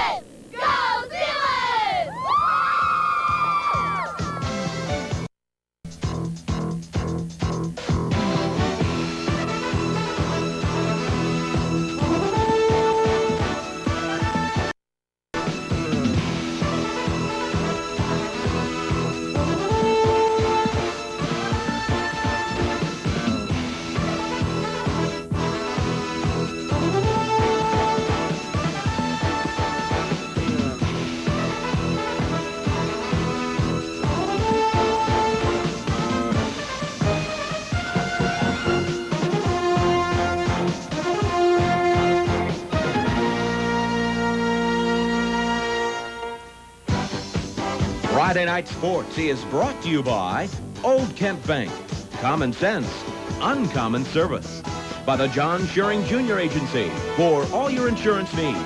Go Zeeland! Friday Night Sports is brought to you by Old Kent Bank, common sense, uncommon service. By the John Shearing Jr. Agency for all your insurance needs.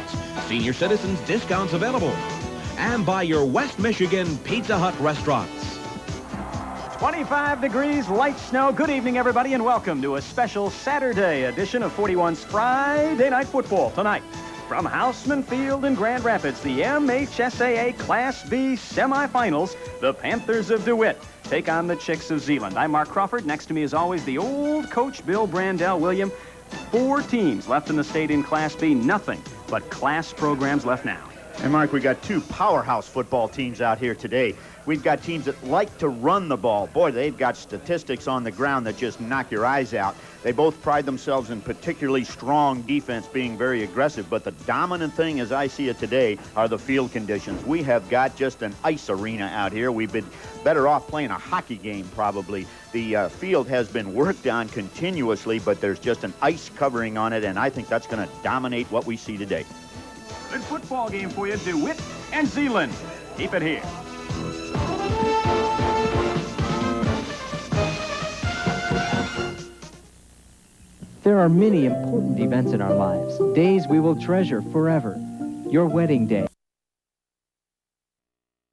Senior citizens discounts available. And by your West Michigan Pizza Hut restaurants. 25 degrees, light snow. Good evening, everybody, and welcome to a special Saturday edition of 41's Friday Night Football tonight. From Houseman Field in Grand Rapids, the MHSAA Class B semifinals, the Panthers of Dewitt take on the Chicks of Zeeland. I'm Mark Crawford. Next to me, as always, the old coach, Bill Brandell. William, 4 teams left in the state in Class B. Nothing but class programs left now. And, Mark, we got 2 powerhouse football teams out here today. We've got teams that like to run the ball. Boy, they've got statistics on the ground that just knock your eyes out. They both pride themselves in particularly strong defense, being very aggressive. But the dominant thing, as I see it today, are the field conditions. We have got just an ice arena out here. We've been better off playing a hockey game, probably. The field has been worked on continuously, but there's just an ice covering on it, and I think that's going to dominate what we see today. Good football game for you, DeWitt and Zeeland. Keep it here. There are many important events in our lives, days we will treasure forever. Your wedding day.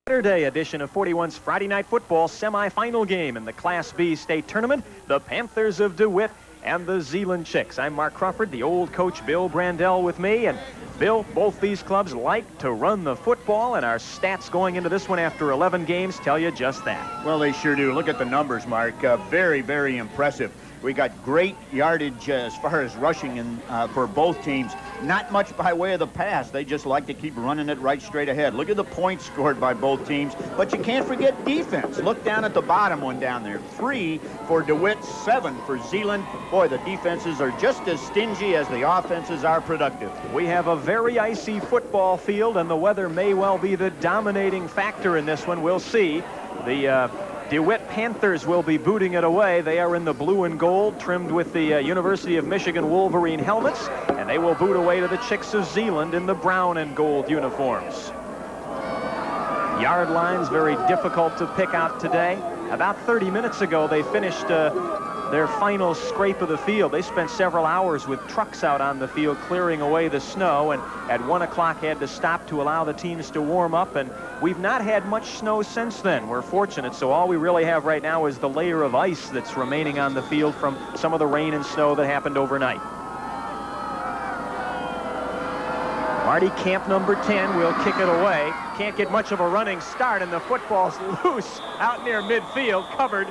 Saturday edition of 41's Friday Night Football semifinal game in the Class B state tournament, the Panthers of DeWitt and the Zeeland Chicks. I'm Mark Crawford, the old coach Bill Brandell with me, and Bill, both these clubs like to run the football, and our stats going into this one after 11 games tell you just that. Well, they sure do. Look at the numbers, Mark. Very, very impressive. We got great yardage as far as rushing for both teams. Not much by way of the pass. They just like to keep running it right straight ahead. Look at the points scored by both teams. But you can't forget defense. Look down at the bottom one down there. 3 for DeWitt, 7 for Zeeland. Boy, the defenses are just as stingy as the offenses are productive. We have a very icy football field, and the weather may well be the dominating factor in this one. We'll see. The DeWitt Panthers will be booting it away. They are in the blue and gold, trimmed with the University of Michigan Wolverine helmets, and they will boot away to the Chicks of Zeeland in the brown and gold uniforms. Yard lines very difficult to pick out today. About 30 minutes ago, they finished their final scrape of the field. They spent several hours with trucks out on the field clearing away the snow, and at 1 o'clock had to stop to allow the teams to warm up, and we've not had much snow since then. We're fortunate, so all we really have right now is the layer of ice that's remaining on the field from some of the rain and snow that happened overnight. Marty Camp, number 10, will kick it away. Can't get much of a running start, and the football's loose out near midfield, covered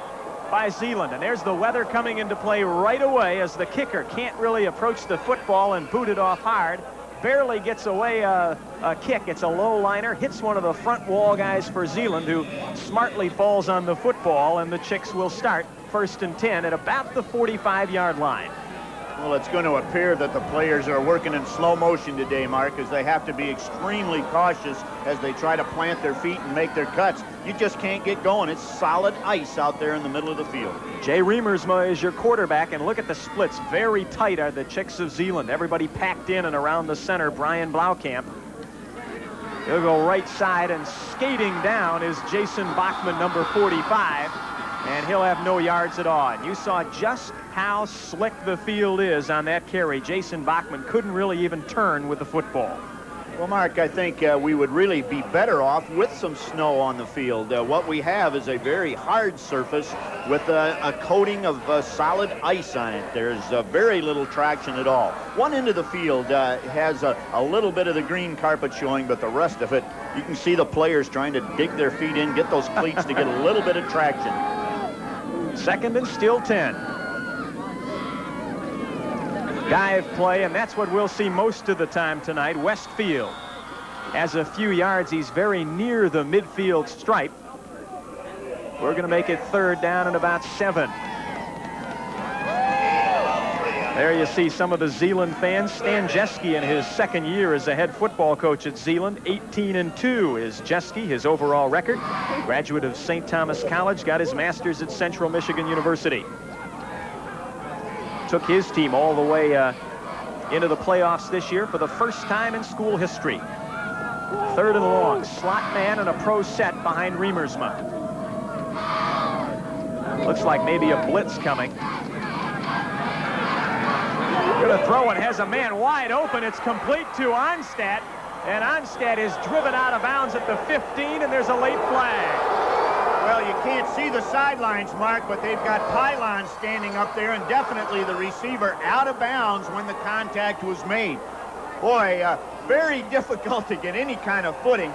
by Zeeland. And there's the weather coming into play right away as the kicker can't really approach the football and boot it off hard. Barely gets away a kick. It's a low liner, hits one of the front wall guys for Zeeland, who smartly falls on the football, and the Chicks will start 1st and 10 at about the 45-yard line. Well, it's going to appear that the players are working in slow motion today, Mark, as they have to be extremely cautious as they try to plant their feet and make their cuts. You just can't get going. It's solid ice out there in the middle of the field. Jay Reamersma is your quarterback, and look at the splits. Very tight are the Chicks of Zeeland. Everybody packed in and around the center, Brian Blaukamp. He'll go right side, and skating down is Jason Bachman, number 45, and he'll have no yards at all. And you saw just how slick the field is on that carry. Jason Bachman couldn't really even turn with the football. Well, Mark, I think we would really be better off with some snow on the field. What we have is a very hard surface with a coating of solid ice on it. There's very little traction at all. One end of the field has a little bit of the green carpet showing, but the rest of it, you can see the players trying to dig their feet in, get those cleats to get a little bit of traction. Second and still 10. Dive play, and that's what we'll see most of the time tonight. Westfield has a few yards. He's very near the midfield stripe. We're going to make it third down and about 7. There you see some of the Zeeland fans. Stan Jeske in his second year as a head football coach at Zeeland. 18-2 is Jeske, his overall record. Graduate of St. Thomas College, got his master's at Central Michigan University. Took his team all the way into the playoffs this year for the first time in school history. Third and long, slot man and a pro set behind Riemersma. Looks like maybe a blitz coming. Going to throw and has a man wide open. It's complete to Onstad, and Onstad is driven out of bounds at the 15, and there's a late flag. Well, you can't see the sidelines, Mark, but they've got pylons standing up there, and definitely the receiver out of bounds when the contact was made. Boy, very difficult to get any kind of footing.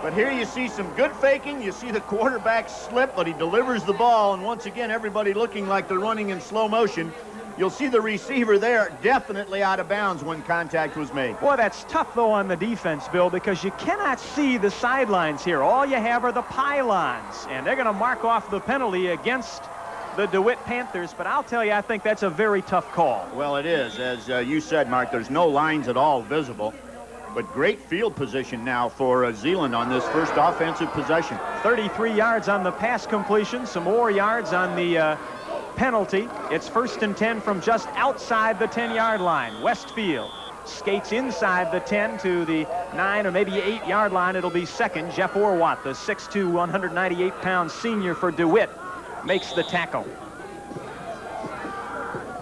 But here you see some good faking. You see the quarterback slip, but he delivers the ball, and once again, everybody looking like they're running in slow motion. You'll see the receiver there definitely out of bounds when contact was made. Boy, that's tough, though, on the defense, Bill, because you cannot see the sidelines here. All you have are the pylons, and they're going to mark off the penalty against the Dewitt Panthers. But I'll tell you, I think that's a very tough call. Well, it is. As you said, Mark, there's no lines at all visible. But great field position now for Zeeland on this first offensive possession. 33 yards on the pass completion, some more yards on the penalty. It's first and 10 from just outside the 10-yard line. Westfield skates inside the 10 to the 9 or maybe 8-yard line. It'll be second. Jeff Orwatt, the 6'2", 198-pound senior for Dewitt, makes the tackle.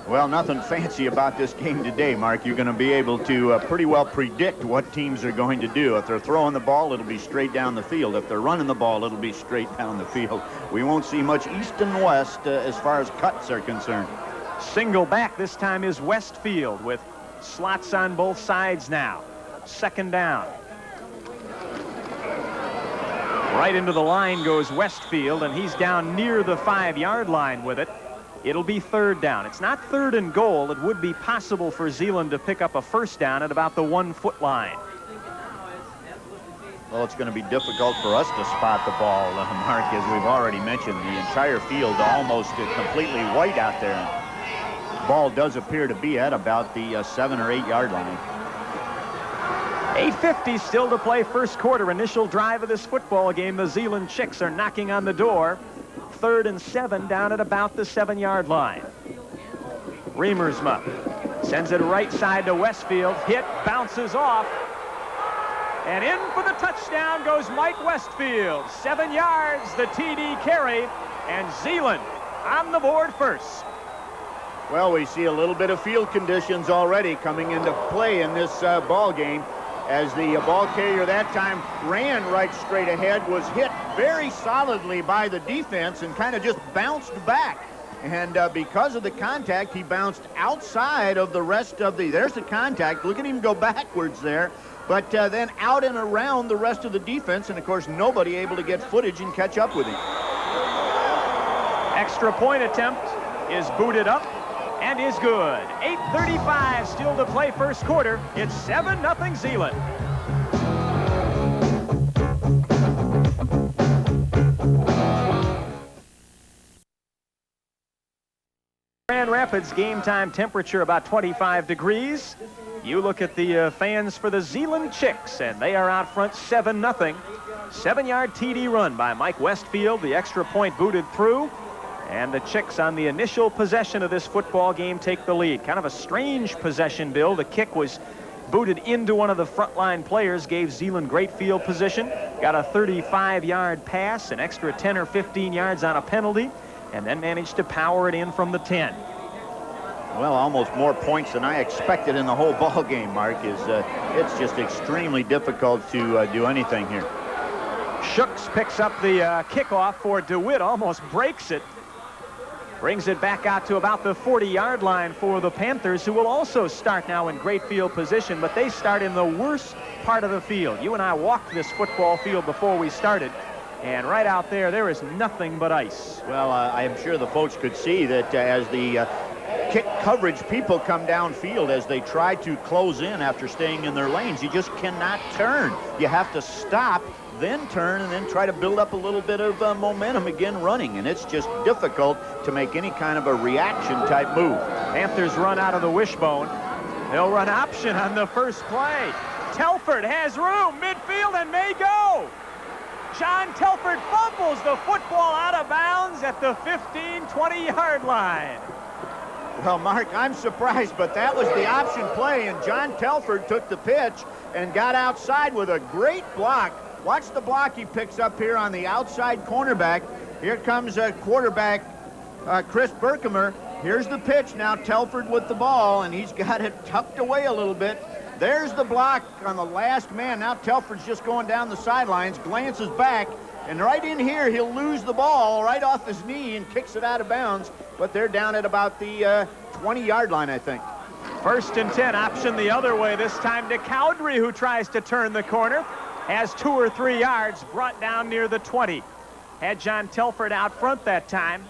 Well, nothing fancy about this game today, Mark. You're going to be able to pretty well predict what teams are going to do. If they're throwing the ball, it'll be straight down the field. If they're running the ball, it'll be straight down the field. We won't see much east and west as far as cuts are concerned. Single back this time is Westfield with slots on both sides now. Second down. Right into the line goes Westfield, and he's down near the 5-yard line with it. It'll be third down. It's not third and goal. It would be possible for Zeeland to pick up a first down at about the 1-foot line. Well, it's going to be difficult for us to spot the ball, Mark, as we've already mentioned. The entire field almost completely white out there. The ball does appear to be at about the 7 or 8 yard line. 8:50 still to play first quarter. Initial drive of this football game. The Zeeland Chicks are knocking on the door. Third and 7 down at about the 7-yard line. Riemersma sends it right side to Westfield. Hit, bounces off. And in for the touchdown goes Mike Westfield. 7 yards, the TD carry, and Zeeland on the board first. Well, we see a little bit of field conditions already coming into play in this ball game, as the ball carrier that time ran right straight ahead, was hit very solidly by the defense and kind of just bounced back. And because of the contact, he bounced outside of the rest of the, there's the contact. Look at him go backwards there. But then out and around the rest of the defense, and of course nobody able to get footage and catch up with him. Extra point attempt is booted up and is good. 8:35 still to play first quarter. It's 7-0 Zeeland. Grand Rapids game time temperature about 25 degrees. You look at the fans for the Zeeland Chicks, and they are out front 7-0. 7-yard TD run by Mike Westfield. The extra point booted through. And the Chicks on the initial possession of this football game take the lead. Kind of a strange possession, Bill. The kick was booted into one of the frontline players, gave Zeeland great field position. Got a 35-yard pass, an extra 10 or 15 yards on a penalty, and then managed to power it in from the 10. Well, almost more points than I expected in the whole ball game, Mark. It's just extremely difficult to do anything here. Shooks picks up the kickoff for Dewitt, almost breaks it. Brings it back out to about the 40-yard line for the Panthers, who will also start now in great field position, but they start in the worst part of the field. You and I walked this football field before we started, and right out there, there is nothing but ice. Well, I am sure the folks could see that as the kick coverage people come downfield, as they try to close in after staying in their lanes, you just cannot turn. You have to stop, then turn, and then try to build up a little bit of momentum again running, and it's just difficult to make any kind of a reaction type move. Panthers run out of the wishbone. They'll run option on the first play. Telford has room, midfield, and may go. John Telford fumbles the football out of bounds at the 15-20-yard line. Well, Mark, I'm surprised, but that was the option play, and John Telford took the pitch and got outside with a great block. Watch the block he picks up here on the outside cornerback. Here comes quarterback Chris Berkemer. Here's the pitch now. Telford with the ball, and he's got it tucked away a little bit. There's the block on the last man. Now Telford's just going down the sidelines, glances back, and right in here, he'll lose the ball right off his knee and kicks it out of bounds. But they're down at about the 20-yard line, I think. 1st and 10, option the other way, this time to Cowdery, who tries to turn the corner. Has 2 or 3 yards, brought down near the 20. Had John Telford out front that time.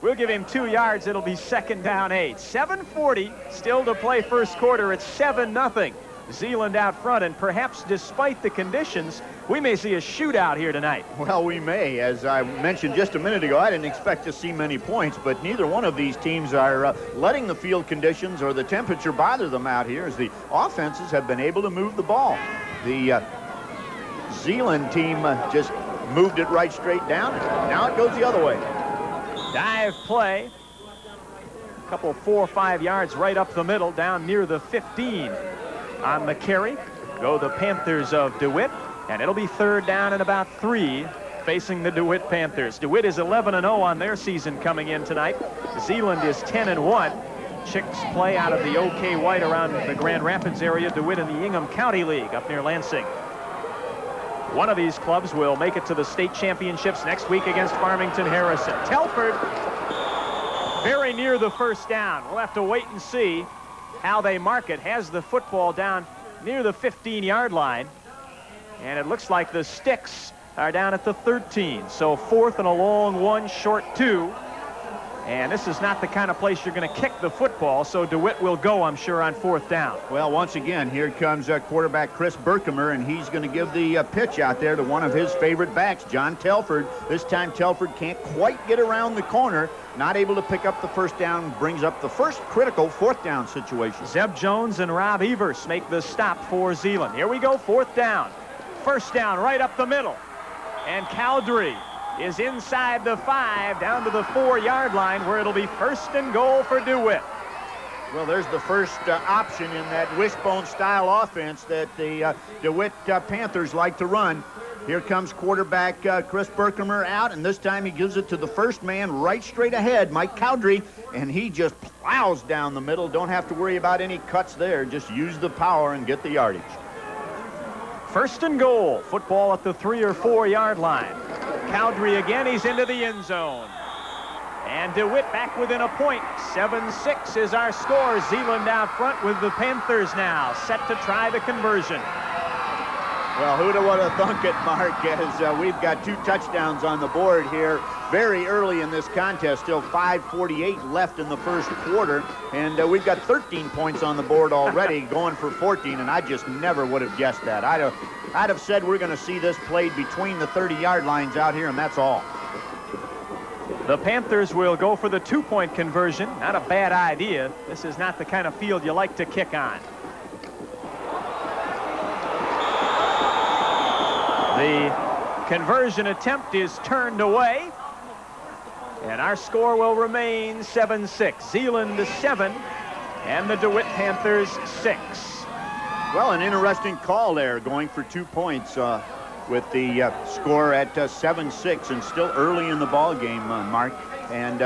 We'll give him 2 yards. It'll be 2nd down 8. 7:40 still to play first quarter. It's 7-0. Zeeland out front, and perhaps despite the conditions, we may see a shootout here tonight. Well, we may. As I mentioned just a minute ago, I didn't expect to see many points, but neither one of these teams are letting the field conditions or the temperature bother them out here, as the offenses have been able to move the ball. The Zeeland team just moved it right straight down. Now it goes the other way. Dive play. A couple 4 or 5 yards right up the middle, down near the 15. On the carry go the Panthers of Dewitt, and it'll be 3rd down and about 3 facing the Dewitt Panthers. Dewitt is 11-0 on their season coming in tonight. Zeeland is 10-1. Chicks play out of the OK White around the Grand Rapids area. Dewitt in the Ingham County League up near Lansing. One of these clubs will make it to the state championships next week against Farmington Harrison. Telford very near the 1st down. We'll have to wait and see how they mark it. Has the football down near the 15-yard line, and it looks like the sticks are down at the 13. So 4th and a long 1, short 2. And this is not the kind of place you're going to kick the football, so Dewitt will go, I'm sure, on 4th down. Well, once again, here comes quarterback Chris Berkemer, and he's going to give the pitch out there to one of his favorite backs, John Telford. This time Telford can't quite get around the corner, not able to pick up the 1st down, brings up the first critical 4th down situation. Zeb Jones and Rob Evers make the stop for Zeeland. Here we go, 4th down. 1st down right up the middle. And Cowdery is inside the 5, down to the 4-yard line, where it'll be 1st and goal for Dewitt. Well, there's the first option in that wishbone-style offense that the DeWitt Panthers like to run. Here comes quarterback Chris Berkemer out, and this time he gives it to the first man right straight ahead, Mike Cowdery, and he just plows down the middle. Don't have to worry about any cuts there. Just use the power and get the yardage. 1st and goal. Football at the 3 or 4-yard line. Cowdery again. He's into the end zone. And Dewitt back within a point. 7-6 is our score. Zeeland out front with the Panthers now set to try the conversion. Well, who'd have would have thunk it, Mark, as we've got 2 touchdowns on the board here very early in this contest. Still 5:48 left in the first quarter, and we've got 13 points on the board already, going for 14, and I just never would have guessed that. I'd have said we're going to see this played between the 30-yard lines out here, and that's all. The Panthers will go for the 2-point conversion. Not a bad idea. This is not the kind of field you like to kick on. The conversion attempt is turned away, and our score will remain 7-6. Zeeland 7 and the DeWitt Panthers 6. Well, an interesting call there, going for 2 points with the score at 7-6 and still early in the ball game, Mark. And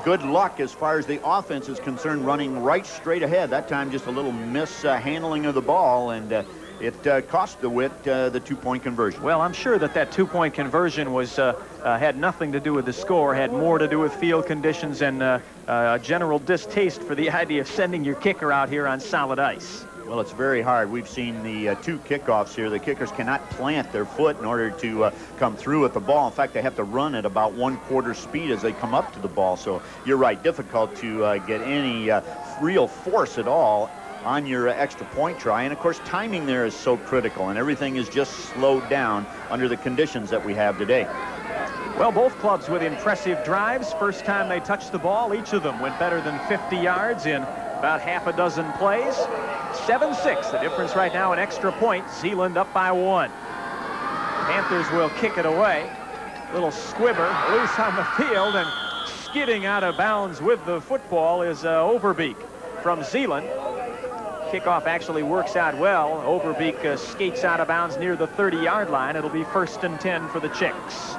good luck as far as the offense is concerned, running right straight ahead. That time just a little mishandling of the ball, and it cost DeWitt the 2-point conversion. Well, I'm sure that 2-point conversion was had nothing to do with the score, had more to do with field conditions and a general distaste for the idea of sending your kicker out here on solid ice. Well, it's very hard. We've seen the 2 kickoffs here. The kickers cannot plant their foot in order to come through with the ball. In fact, they have to run at about 1/4 speed as they come up to the ball. So you're right, difficult to get any real force at all on your extra point try. And of course, timing there is so critical, and everything is just slowed down under the conditions that we have today. Well, both clubs with impressive drives. First time they touched the ball, each of them went better than 50 yards in about half a dozen plays. 7-6, the difference right now, an extra point. Zeeland up by 1. Panthers will kick it away. Little squibber loose on the field, and skidding out of bounds with the football is Overbeek from Zeeland. Kickoff actually works out well. Overbeek skates out of bounds near the 30-yard line. It'll be 1st and 10 for the Chicks.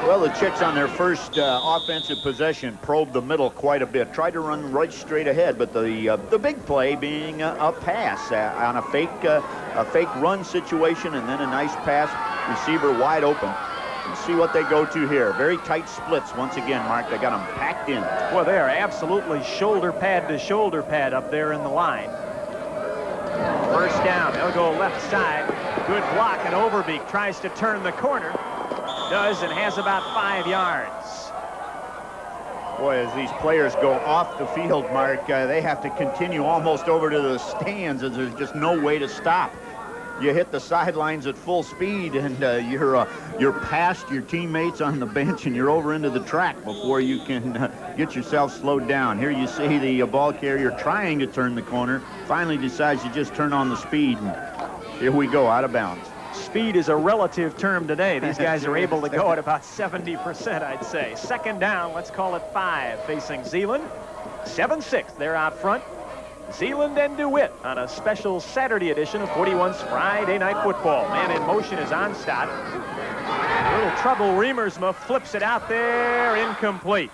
Well, the Chicks on their first offensive possession probed the middle quite a bit. Tried to run right straight ahead, but the big play being a pass on a fake run situation, and then a nice pass, receiver wide open. Let's see what they go to here. Very tight splits once again, Mark. They got them packed in. Well, they are absolutely shoulder pad to shoulder pad up there in the line. First down. They'll go left side. Good block, and Overbeek tries to turn the corner. Does, and has about 5 yards. Boy, as these players go off the field, Mark, they have to continue almost over to the stands, as there's just no way to stop. You hit the sidelines at full speed, and you're past your teammates on the bench, and you're over into the track before you can get yourself slowed down. Here you see the ball carrier trying to turn the corner, finally decides to just turn on the speed, and here we go, out of bounds. Speed is a relative term today. These guys are able to go at about 70%, I'd say. Second down, let's call it 5, facing Zeeland. 7-6, they're out front. Zeeland and Dewitt on a special Saturday edition of 41's Friday Night Football. Man in motion is Onstad. A little trouble. Riemersma flips it out there, incomplete.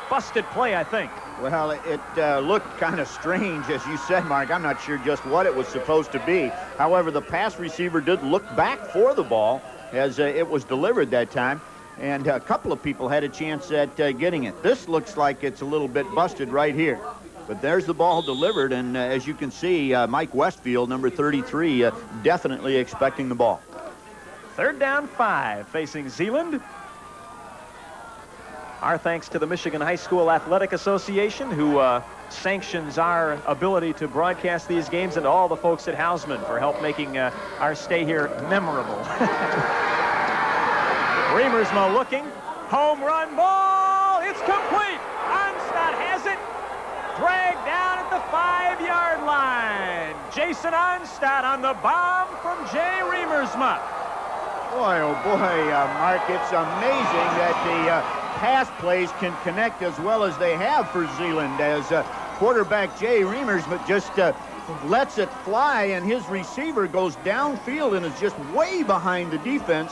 Busted play, I think. Well, it looked kind of strange, as you said, Mark. I'm not sure just what it was supposed to be. However, the pass receiver did look back for the ball as it was delivered that time, and a couple of people had a chance at getting it. This looks like it's a little bit busted right here. But there's the ball delivered, and as you can see, Mike Westfield, number 33, definitely expecting the ball. Third down 5, facing Zeeland. Our thanks to the Michigan High School Athletic Association, who sanctions our ability to broadcast these games, and to all the folks at Hausman for help making our stay here memorable. Riemersma looking. Home run ball. It's complete. Onstad has it. Dragged down at the 5-yard line. Jason Onstad on the bomb from Jay Riemersma. Boy, oh boy, Mark, it's amazing that the pass plays can connect as well as they have for Zeeland, as quarterback Jay Riemersma just lets it fly, and his receiver goes downfield and is just way behind the defense.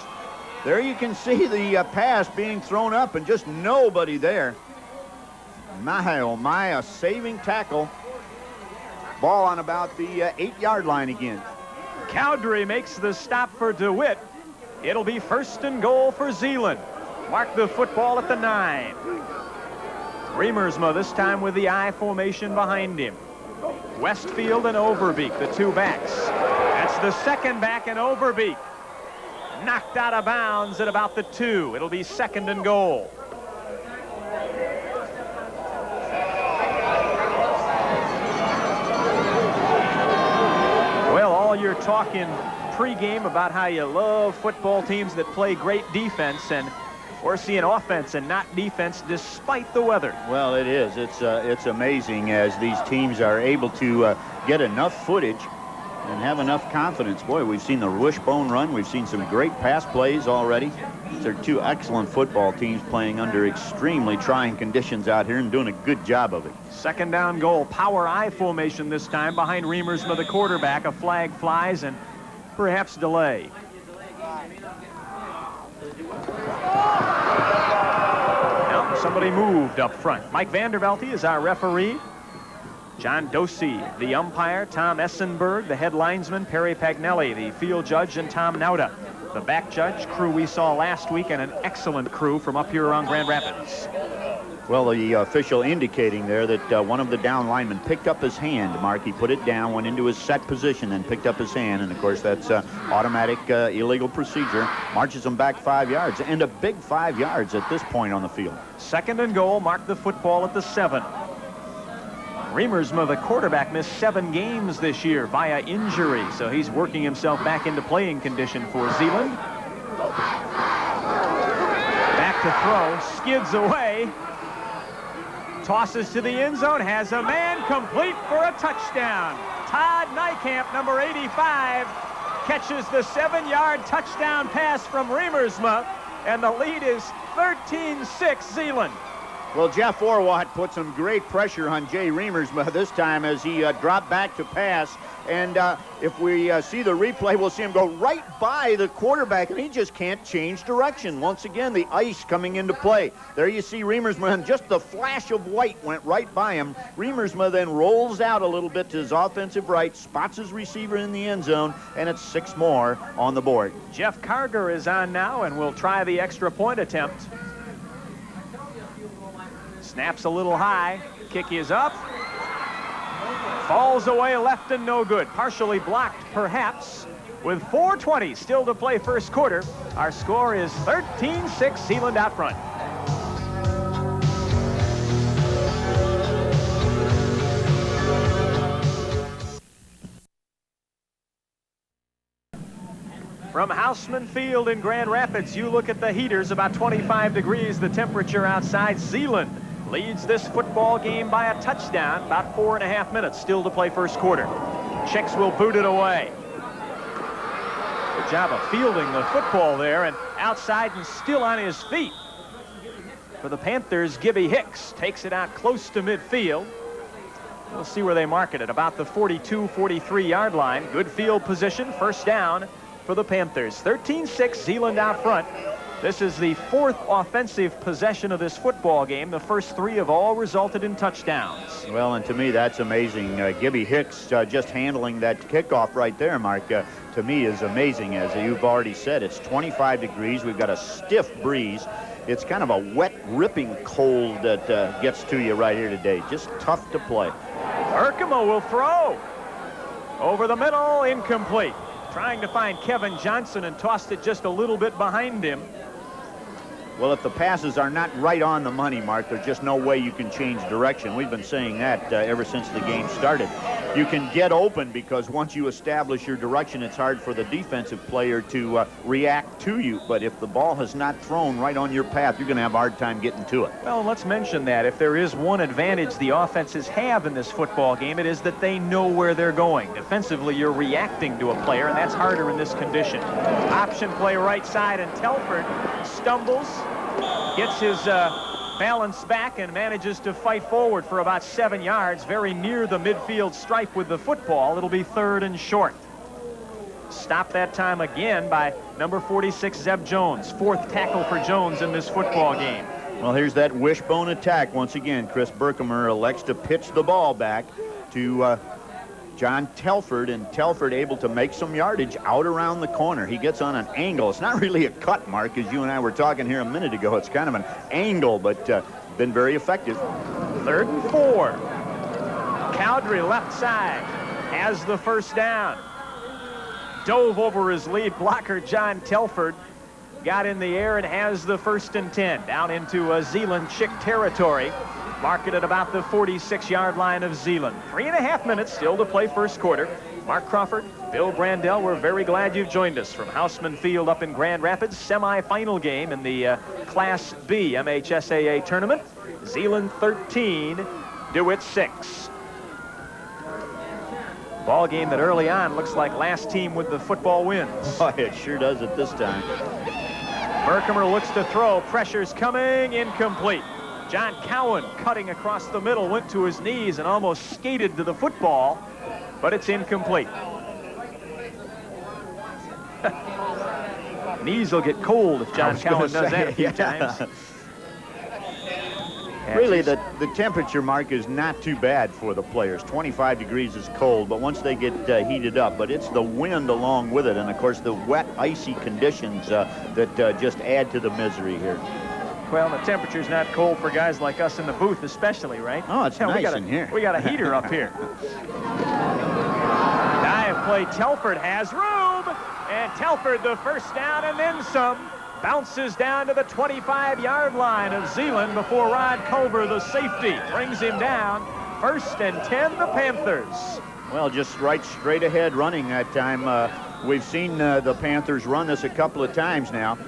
There you can see the pass being thrown up and just nobody there. My, oh my, a saving tackle. Ball on about the 8-yard line again. Cowdery makes the stop for DeWitt. It'll be 1st and goal for Zeeland. Mark the football at the 9. Riemersma this time with the I formation behind him. Westfield and Overbeek, the 2 backs. That's the 2nd back, and Overbeek knocked out of bounds at about the 2. It'll be 2nd and goal. Well, all your talking pregame about how you love football teams that play great defense, and we're seeing offense and not defense despite the weather. Well, it is. It's amazing as these teams are able to get enough footage and have enough confidence. Boy, we've seen the wishbone run. We've seen some great pass plays already. These are 2 excellent football teams playing under extremely trying conditions out here and doing a good job of it. 2nd down goal. Power I formation this time behind Riemersma, the quarterback. A flag flies and perhaps delay. Somebody moved up front. Mike Vandervelde is our referee. John Dosey, the umpire. Tom Essenberg, the head linesman. Perry Pagnelli, the field judge, and Tom Nauta, the back judge. Crew we saw last week, and an excellent crew from up here around Grand Rapids. Well, the official indicating there that one of the down linemen picked up his hand. Mark, he put it down, went into his set position, then picked up his hand. And, of course, that's automatic illegal procedure. Marches him back 5 yards, and a big 5 yards at this point on the field. 2nd and goal. Mark the football at the 7. Remersma, the quarterback, missed 7 games this year via injury, so he's working himself back into playing condition for Zeeland. Back to throw, skids away. Tosses to the end zone, has a man, complete for a touchdown. Todd Nykamp, number 85, catches the 7-yard touchdown pass from Remersma, and the lead is 13-6 Zeeland. Well, Jeff Orwatt put some great pressure on Jay Remersma this time as he dropped back to pass. And if we see the replay, we'll see him go right by the quarterback, and he just can't change direction. Once again, the ice coming into play. There you see Remersma, and just the flash of white went right by him. Remersma then rolls out a little bit to his offensive right, spots his receiver in the end zone, and it's 6 more on the board. Jeff Carger is on now and will try the extra point attempt. Snaps a little high. Kick is up. Falls away left and no good. Partially blocked, perhaps. With 4:20 still to play first quarter, our score is 13-6, Zeeland out front. From Houseman Field in Grand Rapids, you look at the heaters, about 25 degrees the temperature outside. Zeeland leads this football game by a touchdown. About 4.5 minutes still to play first quarter. Chicks will boot it away. Good job of fielding the football there, and outside and still on his feet. For the Panthers, Gibby Hicks takes it out close to midfield. We'll see where they mark it at about the 42, 43-yard line. Good field position, first down for the Panthers. 13-6, Zeeland out front. This is the 4th offensive possession of this football game. The first 3 have all resulted in touchdowns. Well, and to me, that's amazing. Gibby Hicks just handling that kickoff right there, Mark, to me is amazing. As you've already said, it's 25 degrees. We've got a stiff breeze. It's kind of a wet, ripping cold that gets to you right here today. Just tough to play. Herkimer will throw. Over the middle, incomplete. Trying to find Kevin Johnson and tossed it just a little bit behind him. Well, if the passes are not right on the money, Mark, there's just no way you can change direction. We've been saying that ever since the game started. You can get open because once you establish your direction, it's hard for the defensive player to react to you. But if the ball has not thrown right on your path, you're going to have a hard time getting to it. Well, let's mention that. If there is one advantage the offenses have in this football game, it is that they know where they're going. Defensively, you're reacting to a player, and that's harder in this condition. Option play right side, and Telford stumbles, gets his balance back, and manages to fight forward for about 7 yards, very near the midfield stripe with the football. It'll be 3rd and short. Stopped that time again by number 46, Zeb Jones. 4th tackle for Jones in this football game. Well, here's that wishbone attack once again. Chris Berkemer elects to pitch the ball back to John Telford, and Telford able to make some yardage out around the corner. He gets on an angle. It's not really a cut, Mark, as you and I were talking here a minute ago. It's kind of an angle, but been very effective. 3rd and 4. Cowdrey left side has the first down. Dove over his lead blocker, John Telford. Got in the air and has the 1st and 10. Down into Zeeland Chick territory. Mark it at about the 46-yard line of Zeeland. 3.5 minutes still to play first quarter. Mark Crawford, Bill Brandell, we're very glad you've joined us from Houseman Field up in Grand Rapids. Semi-final game in the Class B MHSAA tournament. Zeeland 13, DeWitt 6. Ball game that early on looks like last team with the football wins. Oh, it sure does at this time. Berkemer looks to throw. Pressure's coming. Incomplete. John Cowan cutting across the middle, went to his knees and almost skated to the football, but it's incomplete. Knees will get cold if John Cowan does that a few times. Really, the temperature mark is not too bad for the players. 25 degrees is cold, but once they get heated up, but it's the wind along with it, and of course the wet, icy conditions that just add to the misery here. Well, the temperature's not cold for guys like us in the booth, especially, right? Oh, it's nice in here. We got a heater up here. Dive play. Telford has room, and Telford the first down and then some. Bounces down to the 25-yard line of Zeeland before Rod Culver, the safety, brings him down. 1st and 10, the Panthers. Well, just right straight ahead running that time. We've seen the Panthers run this a couple of times now.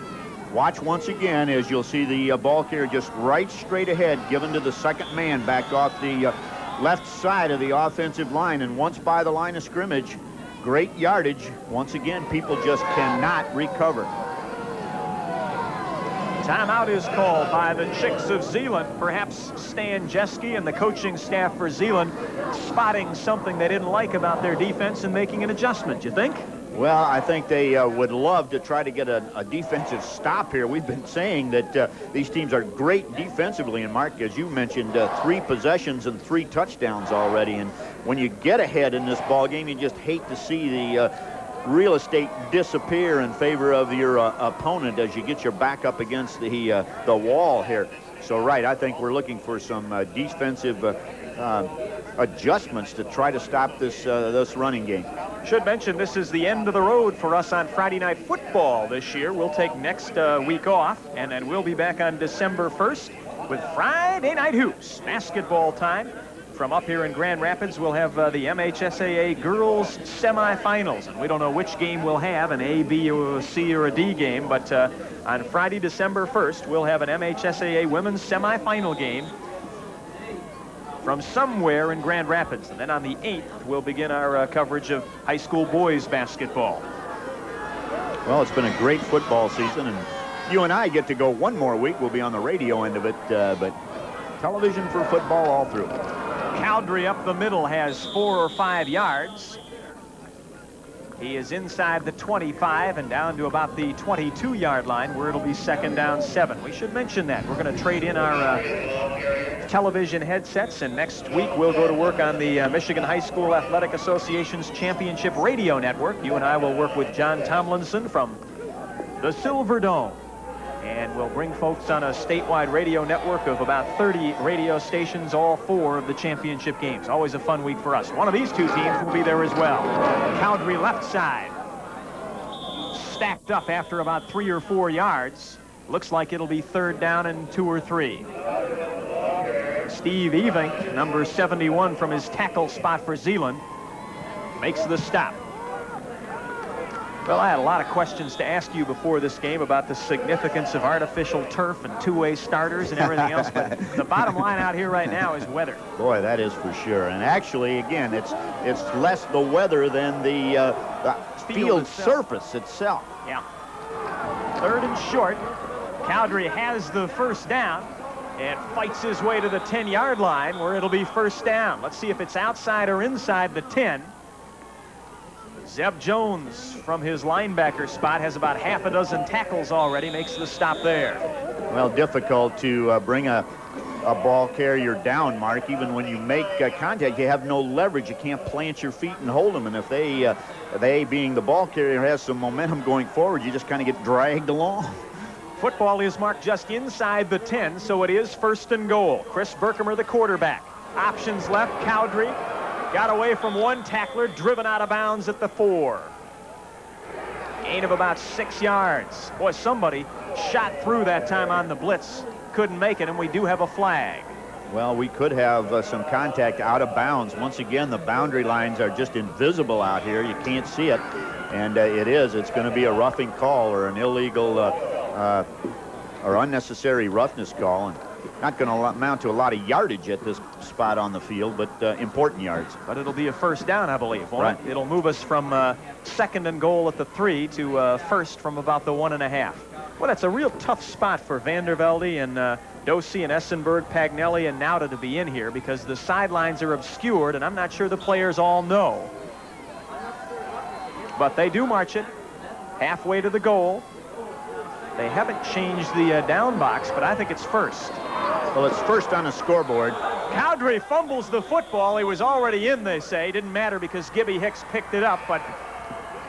Watch once again as you'll see the ball carrier just right straight ahead, given to the second man back off the left side of the offensive line. And once by the line of scrimmage, great yardage. Once again, people just cannot recover. Timeout is called by the Chicks of Zeeland. Perhaps Stan Jeske and the coaching staff for Zeeland spotting something they didn't like about their defense and making an adjustment, you think? Well, I think they would love to try to get a defensive stop here. We've been saying that these teams are great defensively, and Mark, as you mentioned, 3 possessions and 3 touchdowns already. And when you get ahead in this ball game, you just hate to see the real estate disappear in favor of your opponent as you get your back up against the wall here. So, right, I think we're looking for some defensive adjustments to try to stop this running game. Should mention this is the end of the road for us on Friday Night Football this year. We'll take next week off, and then we'll be back on December 1st with Friday Night Hoops, basketball time. From up here in Grand Rapids, we'll have the MHSAA girls semifinals, and we don't know which game we'll have, an A, B, or a C, or a D game, but on Friday, December 1st, we'll have an MHSAA women's semifinal game from somewhere in Grand Rapids. And then on the 8th, we'll begin our coverage of high school boys basketball. Well, it's been a great football season, and you and I get to go one more week. We'll be on the radio end of it, but television for football all through. Cowdrey up the middle has 4 or 5 yards. He is inside the 25 and down to about the 22-yard line, where it'll be 2nd down 7. We should mention that. We're going to trade in our television headsets, and next week we'll go to work on the Michigan High School Athletic Association's Championship Radio Network. You and I will work with John Tomlinson from the Silver Dome. And we'll bring folks on a statewide radio network of about 30 radio stations, all 4 of the championship games. Always a fun week for us. One of these 2 teams will be there as well. Cowdrey left side. Stacked up after about 3 or 4 yards. Looks like it'll be 3rd down and 2 or 3. Steve Evink, number 71 from his tackle spot for Zeeland, makes the stop. Well, I had a lot of questions to ask you before this game about the significance of artificial turf and 2-way starters and everything else, but the bottom line out here right now is weather. Boy, that is for sure. And actually, again, it's less the weather than the field surface itself. Yeah. 3rd and short. Cowdrey has the 1st down and fights his way to the 10-yard line, where it'll be 1st down. Let's see if it's outside or inside the 10. Zeb Jones from his linebacker spot has about half a dozen tackles already, makes the stop there. Well, difficult to bring a ball carrier down, Mark. Even when you make contact, you have no leverage. You can't plant your feet and hold them. And if they being the ball carrier, has some momentum going forward, you just kind of get dragged along. Football is marked just inside the 10, so it is 1st and goal. Chris Berkemer, the quarterback. Options left, Cowdrey. Got away from 1 tackler, driven out of bounds at the 4. Gain of about 6 yards. Boy, somebody shot through that time on the blitz. Couldn't make it, and we do have a flag. Well, we could have some contact out of bounds. Once again, the boundary lines are just invisible out here. You can't see it, and it's going to be a roughing call or an illegal or unnecessary roughness call. And not going to amount to a lot of yardage at this spot on the field, but important yards. But it'll be a 1st down, I believe, won't right. it? It'll move us from 2nd and goal at the 3 to 1st from about the 1.5. Well, that's a real tough spot for Vandervelde and Dosey and Essenberg, Pagnelli, and Nauta to be in here, because the sidelines are obscured, and I'm not sure the players all know. But they do march it halfway to the goal. They haven't changed the down box, but I think it's 1st. Well, it's first on the scoreboard. Cowdery fumbles the football. He was already in, they say. Didn't matter because Gibby Hicks picked it up, but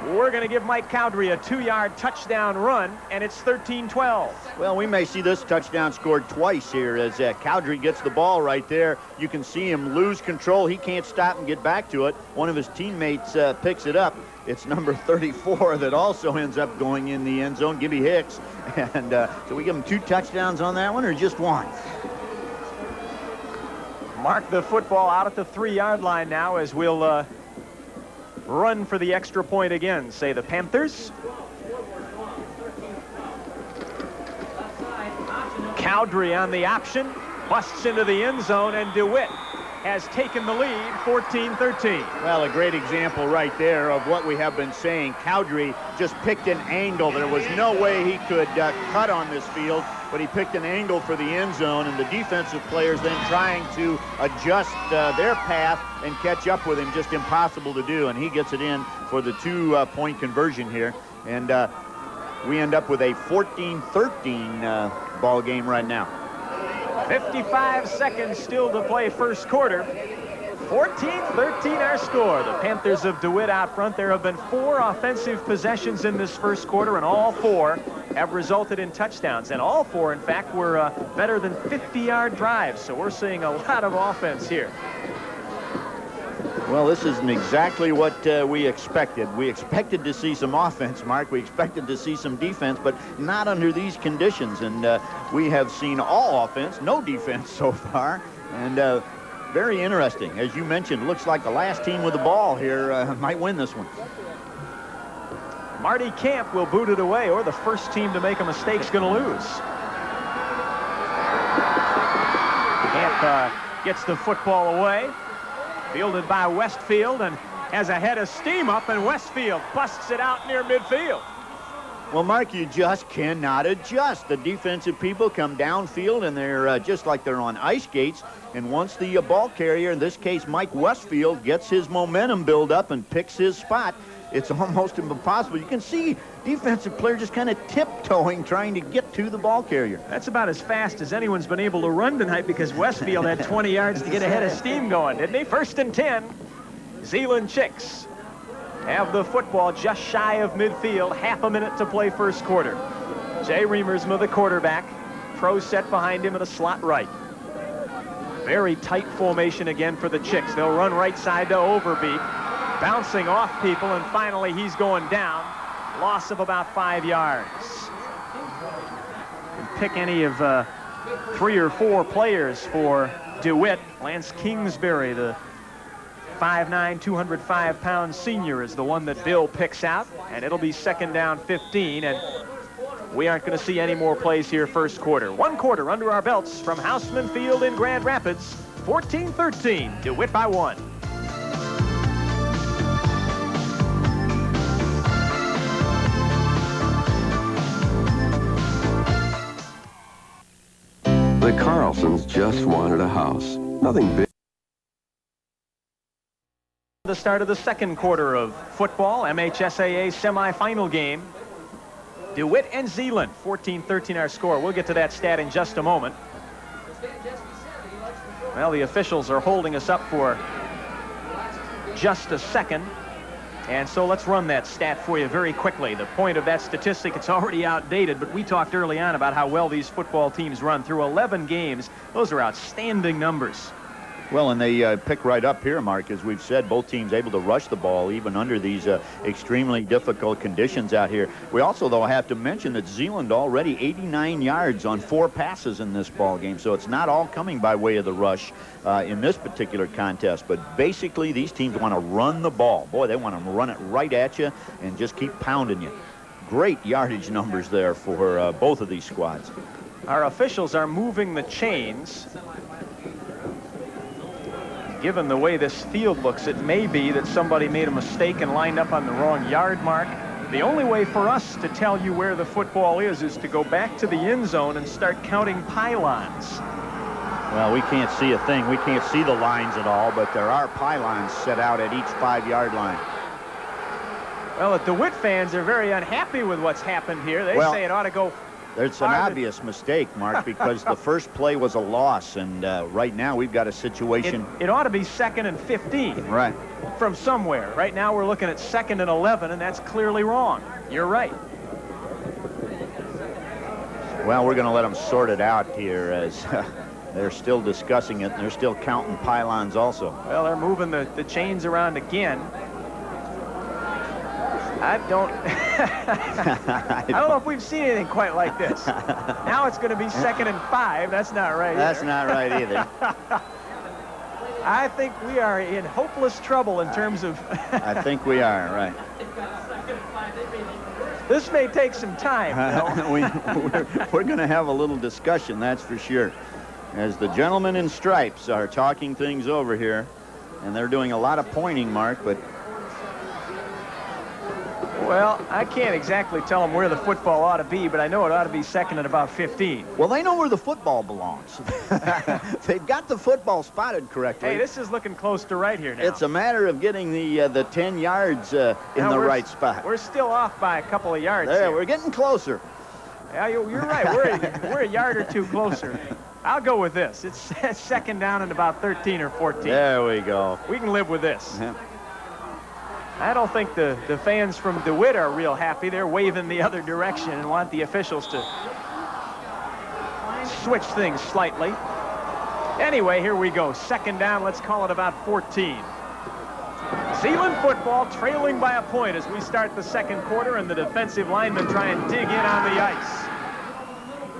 we're going to give Mike Cowdery a 2-yard touchdown run, and it's 13-12. Well, we may see this touchdown scored twice here as Cowdery gets the ball right there. You can see him lose control. He can't stop and get back to it. One of his teammates picks it up. It's number 34 that also ends up going in the end zone, Gibby Hicks. And so we give him 2 touchdowns on that one or just one? Mark the football out at the 3-yard line now as we'll run for the extra point again, say the Panthers. Cowdery on the option, busts into the end zone, and Dewitt has taken the lead, 14-13. Well, a great example right there of what we have been saying. Cowdery just picked an angle. There was no way he could cut on this field, but he picked an angle for the end zone, and the defensive players then trying to adjust their path and catch up with him, just impossible to do, and he gets it in for the 2-point conversion here. And we end up with a 14-13 ball game right now. 55 seconds still to play first quarter. 14-13 our score. The Panthers of DeWitt out front. There have been 4 offensive possessions in this first quarter, and all 4 have resulted in touchdowns. And all 4, in fact, were better than 50-yard drives. So we're seeing a lot of offense here. Well, this isn't exactly what we expected. We expected to see some offense, Mark. We expected to see some defense, but not under these conditions. And we have seen all offense, no defense so far. And very interesting. As you mentioned, looks like the last team with the ball here might win this one. Marty Camp will boot it away, or the first team to make a mistake is going to lose. Camp gets the football away. Fielded by Westfield and has a head of steam up, and Westfield busts it out near midfield. Well, Mark, you just cannot adjust. The defensive people come downfield, and they're just like they're on ice skates. And once the ball carrier, in this case Mike Westfield, gets his momentum build up and picks his spot, it's almost impossible. You can see defensive player just kind of tiptoeing, trying to get to the ball carrier. That's about as fast as anyone's been able to run tonight, because Westfield had 20 yards to get ahead of steam going, didn't he? 1st and 10. Zeeland Chicks have the football just shy of midfield. Half a minute to play first quarter. Jay Remersma, the quarterback. Pro set behind him in a slot right. Very tight formation again for the Chicks. They'll run right side to Overbeek, bouncing off people, and finally he's going down. Loss of about 5 yards. You can pick any of 3 or 4 players for DeWitt. Lance Kingsbury, the 5'9", 205-pound senior, is the one that Bill picks out, and it'll be 2nd down 15, and we aren't going to see any more plays here first quarter. 1 quarter under our belts from Houseman Field in Grand Rapids. 14-13, DeWitt by 1. The Carlsons just wanted a house. Nothing big. The start of the second quarter of football, MHSAA semifinal game. DeWitt and Zeeland, 14-13 our score. We'll get to that stat in just a moment. Well, the officials are holding us up for just a second. And so let's run that stat for you very quickly. The point of that statistic, it's already outdated, but we talked early on about how well these football teams run through 11 games. Those are outstanding numbers. Well, and they pick right up here, Mark. As we've said, both teams able to rush the ball even under these extremely difficult conditions out here. We also, though, have to mention that Zeeland already 89 yards on 4 passes in this ball game. So it's not all coming by way of the rush in this particular contest. But basically, these teams want to run the ball. Boy, they want to run it right at you and just keep pounding you. Great yardage numbers there for both of these squads. Our officials are moving the chains. Given the way this field looks, it may be that somebody made a mistake and lined up on the wrong yard mark. The only way for us to tell you where the football is to go back to the end zone and start counting pylons. Well, we can't see a thing. We can't see the lines at all, but there are pylons set out at each 5-yard line. Well, the DeWitt fans are very unhappy with what's happened here. They say it ought to go There's an obvious mistake, Mark, because the first play was a loss, and right now we've got a situation. It ought to be 2nd and 15. Right. From somewhere. Right now we're looking at 2nd and 11, and that's clearly wrong. You're right. Well, we're going to let them sort it out here as they're still discussing it, and they're still counting pylons also. Well, they're moving the chains around again. I don't I don't know if we've seen anything quite like this. Now it's going to be 2nd and 5. That's not right. That's not right either. I think we are in hopeless trouble in terms of I think we are, right. This may take some time. We're going to have a little discussion, that's for sure. As the gentlemen in stripes are talking things over here, and they're doing a lot of pointing, Mark, but well, I can't exactly tell them where the football ought to be, but I know it ought to be 2nd and about 15. Well, they know where the football belongs. They've got the football spotted correctly. Hey, this is looking close to right here now. It's a matter of getting the 10 yards in the right spot. We're still off by a couple of yards. There, here. we're getting closer. Yeah, you're right. We're a yard or two closer. I'll go with this. It's 2nd down and about 13 or 14. There we go. We can live with this. Yeah. I don't think the fans from Dewitt are real happy. They're waving the other direction and want the officials to switch things slightly. Anyway, here we go. 2nd down. Let's call it about 14. Zeeland football trailing by a point as we start the 2nd quarter, and the defensive linemen try and dig in on the ice.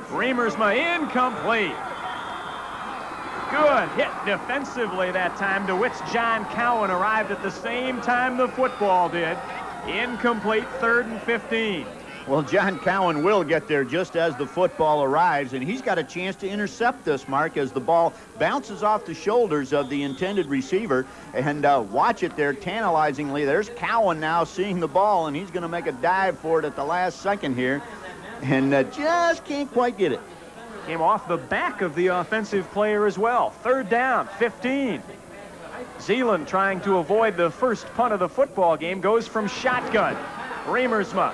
Reamersma incomplete. Good hit defensively that time. DeWitt's John Cowan arrived at the same time the football did. Incomplete, 3rd and 15. Well, John Cowan will get there just as the football arrives, and he's got a chance to intercept this, Mark, as the ball bounces off the shoulders of the intended receiver. And watch it there tantalizingly. There's Cowan now seeing the ball, and he's going to make a dive for it at the last second here, and just can't quite get it. Came off the back of the offensive player as well. 3rd down, 15. Zeeland, trying to avoid the first punt of the football game, goes from shotgun. Reamersma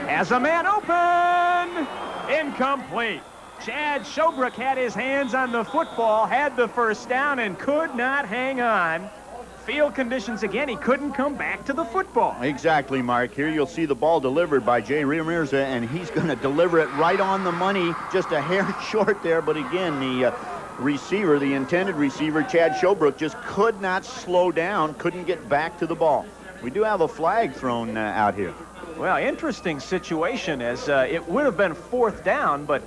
has a man open. Incomplete. Chad Shobrook had his hands on the football, had the first down, and could not hang on. Field conditions again, he couldn't come back to the football. Exactly, Mark. Here you'll see the ball delivered by Jay Reamersma, and he's going to deliver it right on the money, just a hair short there. But again, the receiver, the intended receiver, Chad Shobrook, just could not slow down, couldn't get back to the ball. We do have a flag thrown out here. Well, interesting situation, as it would have been 4th down, but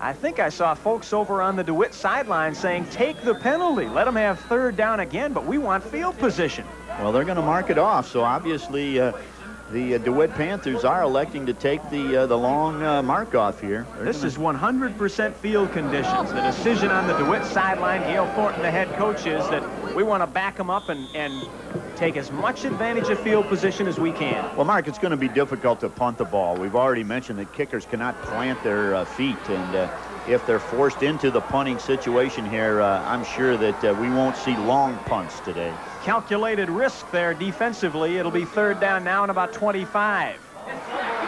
I think I saw folks over on the DeWitt sideline saying, take the penalty. Let them have 3rd down again, but we want field position. Well, they're going to mark it off, so obviously the DeWitt Panthers are electing to take the long mark off here. This is 100% field conditions. The decision on the DeWitt sideline, Gail Thornton, the head coach, is that we want to back them up and take as much advantage of field position as we can. Well, Mark, it's going to be difficult to punt the ball. We've already mentioned that kickers cannot plant their feet, and if they're forced into the punting situation here, I'm sure that we won't see long punts today. Calculated risk there defensively. It'll be 3rd down now and about 25.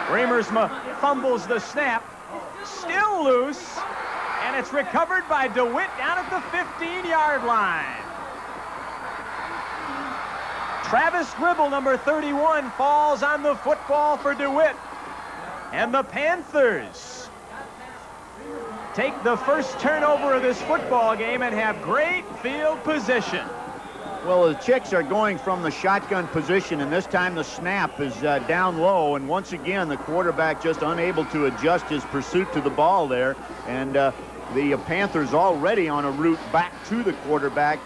Reamersma fumbles the snap, still loose, and it's recovered by DeWitt down at the 15-yard line. Travis Gribble, number 31, falls on the football for DeWitt. And the Panthers take the first turnover of this football game and have great field position. Well, the Chicks are going from the shotgun position, and this time the snap is down low, and once again the quarterback just unable to adjust his pursuit to the ball there, and the Panthers already on a route back to the quarterback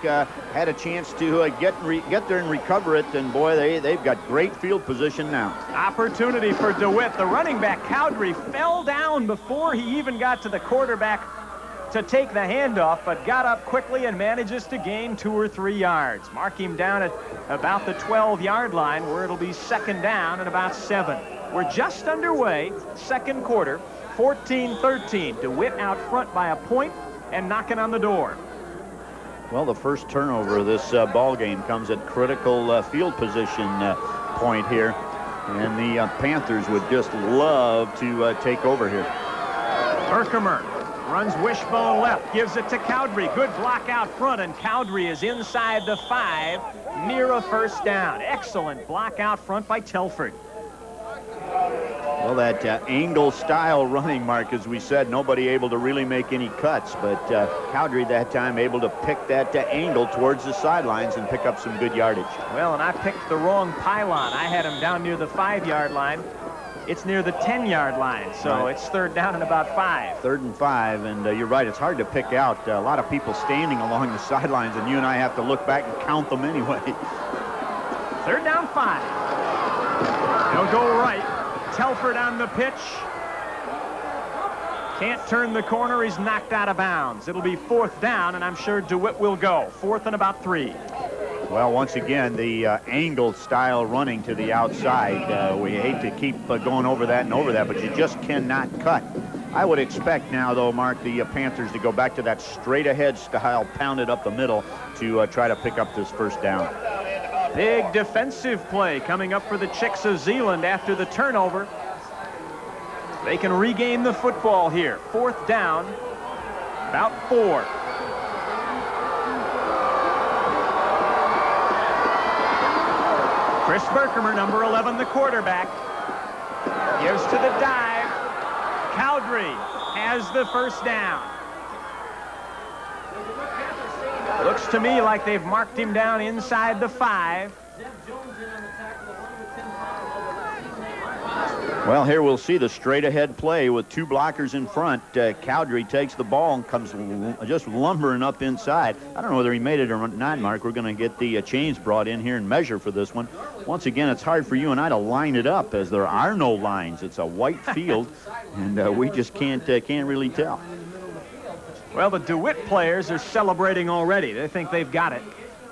had a chance to get there and recover it, and boy, they've got great field position now. Opportunity for DeWitt. The running back Cowdery fell down before he even got to the quarterback to take the handoff, but got up quickly and manages to gain 2 or 3 yards. Mark him down at about the 12-yard line, where it'll be 2nd down and about 7. We're just underway, 2nd quarter, 14-13. DeWitt out front by a point and knocking on the door. Well, the first turnover of this ball game comes at critical field position point here. And the Panthers would just love to take over here. Berkemer runs wishbone left, gives it to Cowdery. Good block out front, and Cowdery is inside the 5, near a first down. Excellent block out front by Telford. Well, that angle-style running, Mark, as we said, nobody able to really make any cuts, but Cowdery that time able to pick that angle towards the sidelines and pick up some good yardage. Well, and I picked the wrong pylon. I had him down near the 5-yard line. It's near the 10-yard line, so right. It's third down and about 5. 3rd and 5, and you're right, it's hard to pick out. A lot of people standing along the sidelines, and you and I have to look back and count them anyway. 3rd down 5. He'll go right. Telford on the pitch. Can't turn the corner. He's knocked out of bounds. It'll be 4th down, and I'm sure Dewitt will go. 4th and about 3. Well, once again, the angled style running to the outside. We hate to keep going over that, but you just cannot cut. I would expect now, though, Mark, the Panthers to go back to that straight-ahead style, pounded up the middle to try to pick up this first down. Big defensive play coming up for the Chicks of Zeeland after the turnover. They can regain the football here. 4th down, about 4. Chris Berkemer, number 11, the quarterback, gives to the dive. Cowdery has the first down. Looks to me like they've marked him down inside the 5. Well, here we'll see the straight-ahead play with 2 blockers in front. Cowdery takes the ball and comes just lumbering up inside. I don't know whether he made it or not, Mark. We're going to get the chains brought in here and measure for this one. Once again, it's hard for you and I to line it up as there are no lines. It's a white field, and we just can't really tell. Well, the DeWitt players are celebrating already. They think they've got it.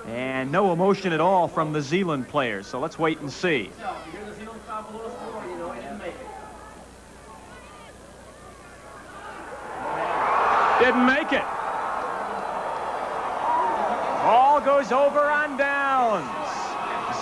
And no emotion at all from the Zeeland players. So let's wait and see. Didn't make it. Ball goes over on downs.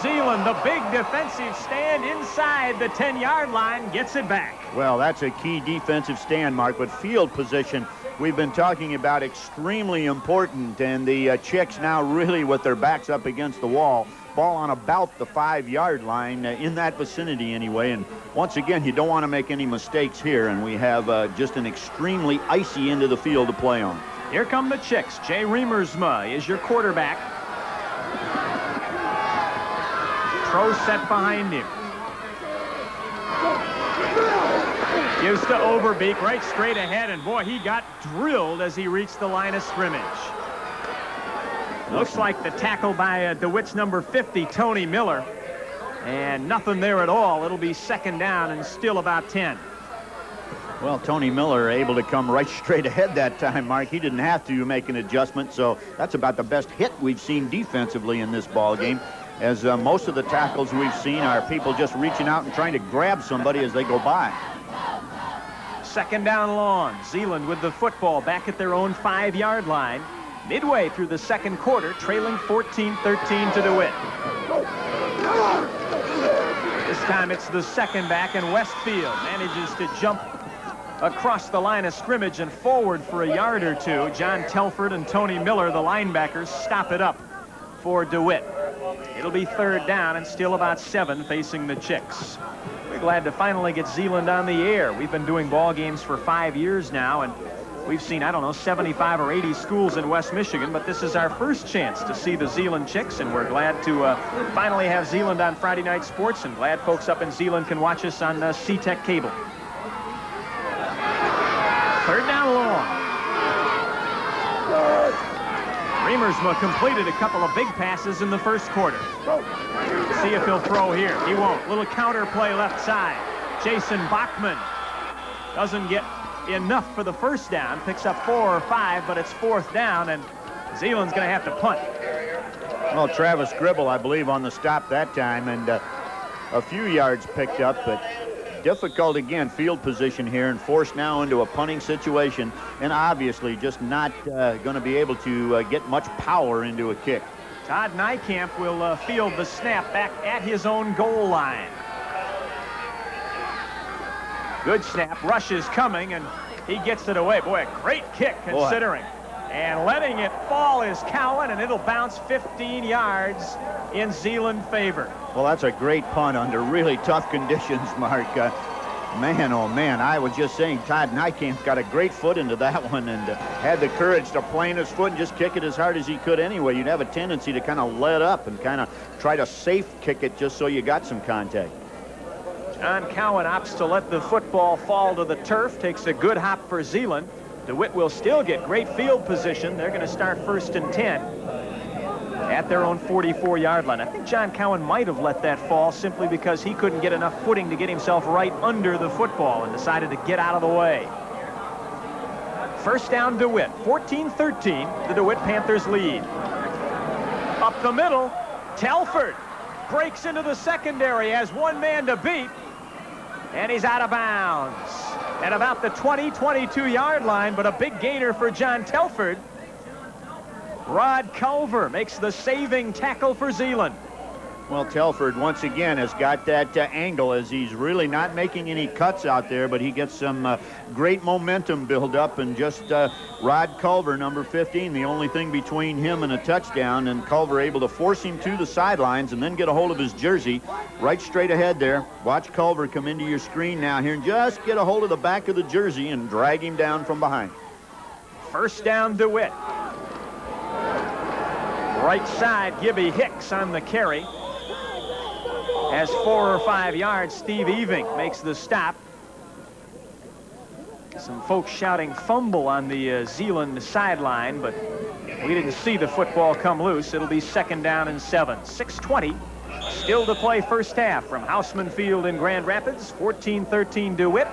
Zeeland, the big defensive stand inside the 10-yard line, gets it back. Well, that's a key defensive stand, Mark, but field position we've been talking about extremely important, and the Chicks now really with their backs up against the wall. Ball on about the 5-yard line, in that vicinity anyway, and once again, you don't want to make any mistakes here, and we have just an extremely icy end of the field to play on. Here come the Chicks. Jay Remersma is your quarterback. Throw set behind him. Gives to Overbeek right straight ahead, and boy, he got drilled as he reached the line of scrimmage. Looks like the tackle by DeWitt's number 50, Tony Miller, and nothing there at all. It'll be 2nd down and still about 10. Well, Tony Miller able to come right straight ahead that time, Mark. He didn't have to make an adjustment, so that's about the best hit we've seen defensively in this ball game, as most of the tackles we've seen are people just reaching out and trying to grab somebody as they go by. 2nd down long. Zeeland with the football back at their own 5-yard line. Midway through the 2nd quarter, trailing 14-13 to DeWitt. This time it's the 2nd back, and Westfield manages to jump across the line of scrimmage and forward for a yard or 2. John Telford and Tony Miller, the linebackers, stop it up for DeWitt. It'll be 3rd down and still about 7 facing the Chicks. We're glad to finally get Zeeland on the air. We've been doing ball games for 5 years now, and we've seen, I don't know, 75 or 80 schools in West Michigan, but this is our first chance to see the Zeeland Chicks, and we're glad to finally have Zeeland on Friday Night Sports, and glad folks up in Zeeland can watch us on C-Tech Cable. 3rd down long. Remersma completed a couple of big passes in the 1st quarter. See if he'll throw here. He won't. Little counter play left side. Jason Bachman doesn't get enough for the 1st down. Picks up 4 or 5, but it's 4th down, and Zeeland's going to have to punt. Well, Travis Gribble, I believe, on the stop that time, and a few yards picked up, but difficult again field position here, and forced now into a punting situation, and obviously just not going to be able to get much power into a kick. Todd Niekamp will field the snap back at his own goal line. Good snap. Rush is coming, and he gets it away. Boy, a great kick considering. And letting it fall is Cowan, and it'll bounce 15 yards in Zeeland favor. Well, that's a great punt under really tough conditions, Mark. Man, oh man, I was just saying Todd Nykamp got a great foot into that one and had the courage to plant his foot and just kick it as hard as he could anyway. You'd have a tendency to kind of let up and kind of try to safe kick it just so you got some contact. John Cowan opts to let the football fall to the turf, takes a good hop for Zeeland. Dewitt will still get great field position. They're going to start 1st and 10 at their own 44-yard line. I think John Cowan might have let that fall simply because he couldn't get enough footing to get himself right under the football and decided to get out of the way. First down, Dewitt. 14-13, the DeWitt Panthers lead. Up the middle, Telford breaks into the secondary, has one man to beat, and he's out of bounds at about the 22-yard line, but a big gainer for John Telford. Rod Culver makes the saving tackle for Zeeland. Well, Telford once again has got that angle as he's really not making any cuts out there, but he gets some great momentum build up, and just Rod Culver, number 15, the only thing between him and a touchdown, and Culver able to force him to the sidelines and then get a hold of his jersey right straight ahead there. Watch Culver come into your screen now here and just get a hold of the back of the jersey and drag him down from behind. First down, DeWitt. Right side, Gibby Hicks on the carry. Has 4 or 5 yards. Steve Eving makes the stop. Some folks shouting fumble on the Zeeland sideline, but we didn't see the football come loose. It'll be 2nd down and 7. 6:20 still to play first half from Houseman Field in Grand Rapids. 14-13 DeWitt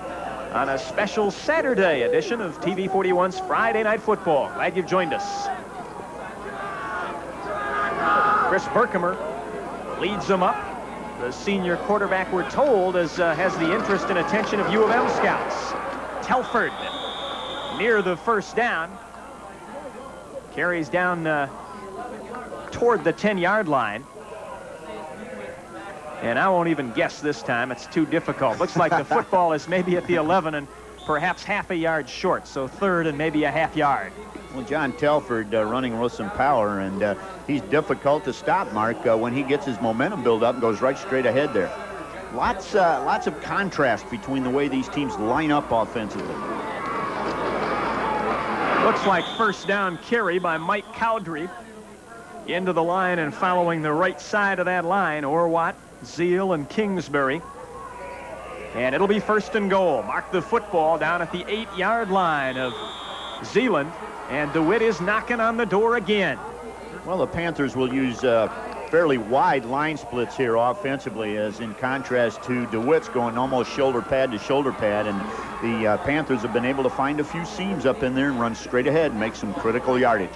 on a special Saturday edition of TV 41's Friday Night Football. Glad you've joined us. Chris Berkemer leads them up. The senior quarterback, we're told, has the interest and attention of U of M scouts. Telford near the first down. Carries down toward the 10-yard line. And I won't even guess this time. It's too difficult. Looks like the football is maybe at the 11 and perhaps half a yard short. So 3rd and maybe a half yard. Well, John Telford running with some power, and he's difficult to stop, Mark, when he gets his momentum build up and goes right straight ahead there. Lots of contrast between the way these teams line up offensively. Looks like first down carry by Mike Cowdrey into the line and following the right side of that line, Orwatt, Zeal, and Kingsbury. And it'll be 1st and goal. Mark the football down at the 8-yard line of Zeeland. And DeWitt is knocking on the door again. Well, the Panthers will use fairly wide line splits here offensively, as in contrast to DeWitt's going almost shoulder pad to shoulder pad. And the Panthers have been able to find a few seams up in there and run straight ahead and make some critical yardage.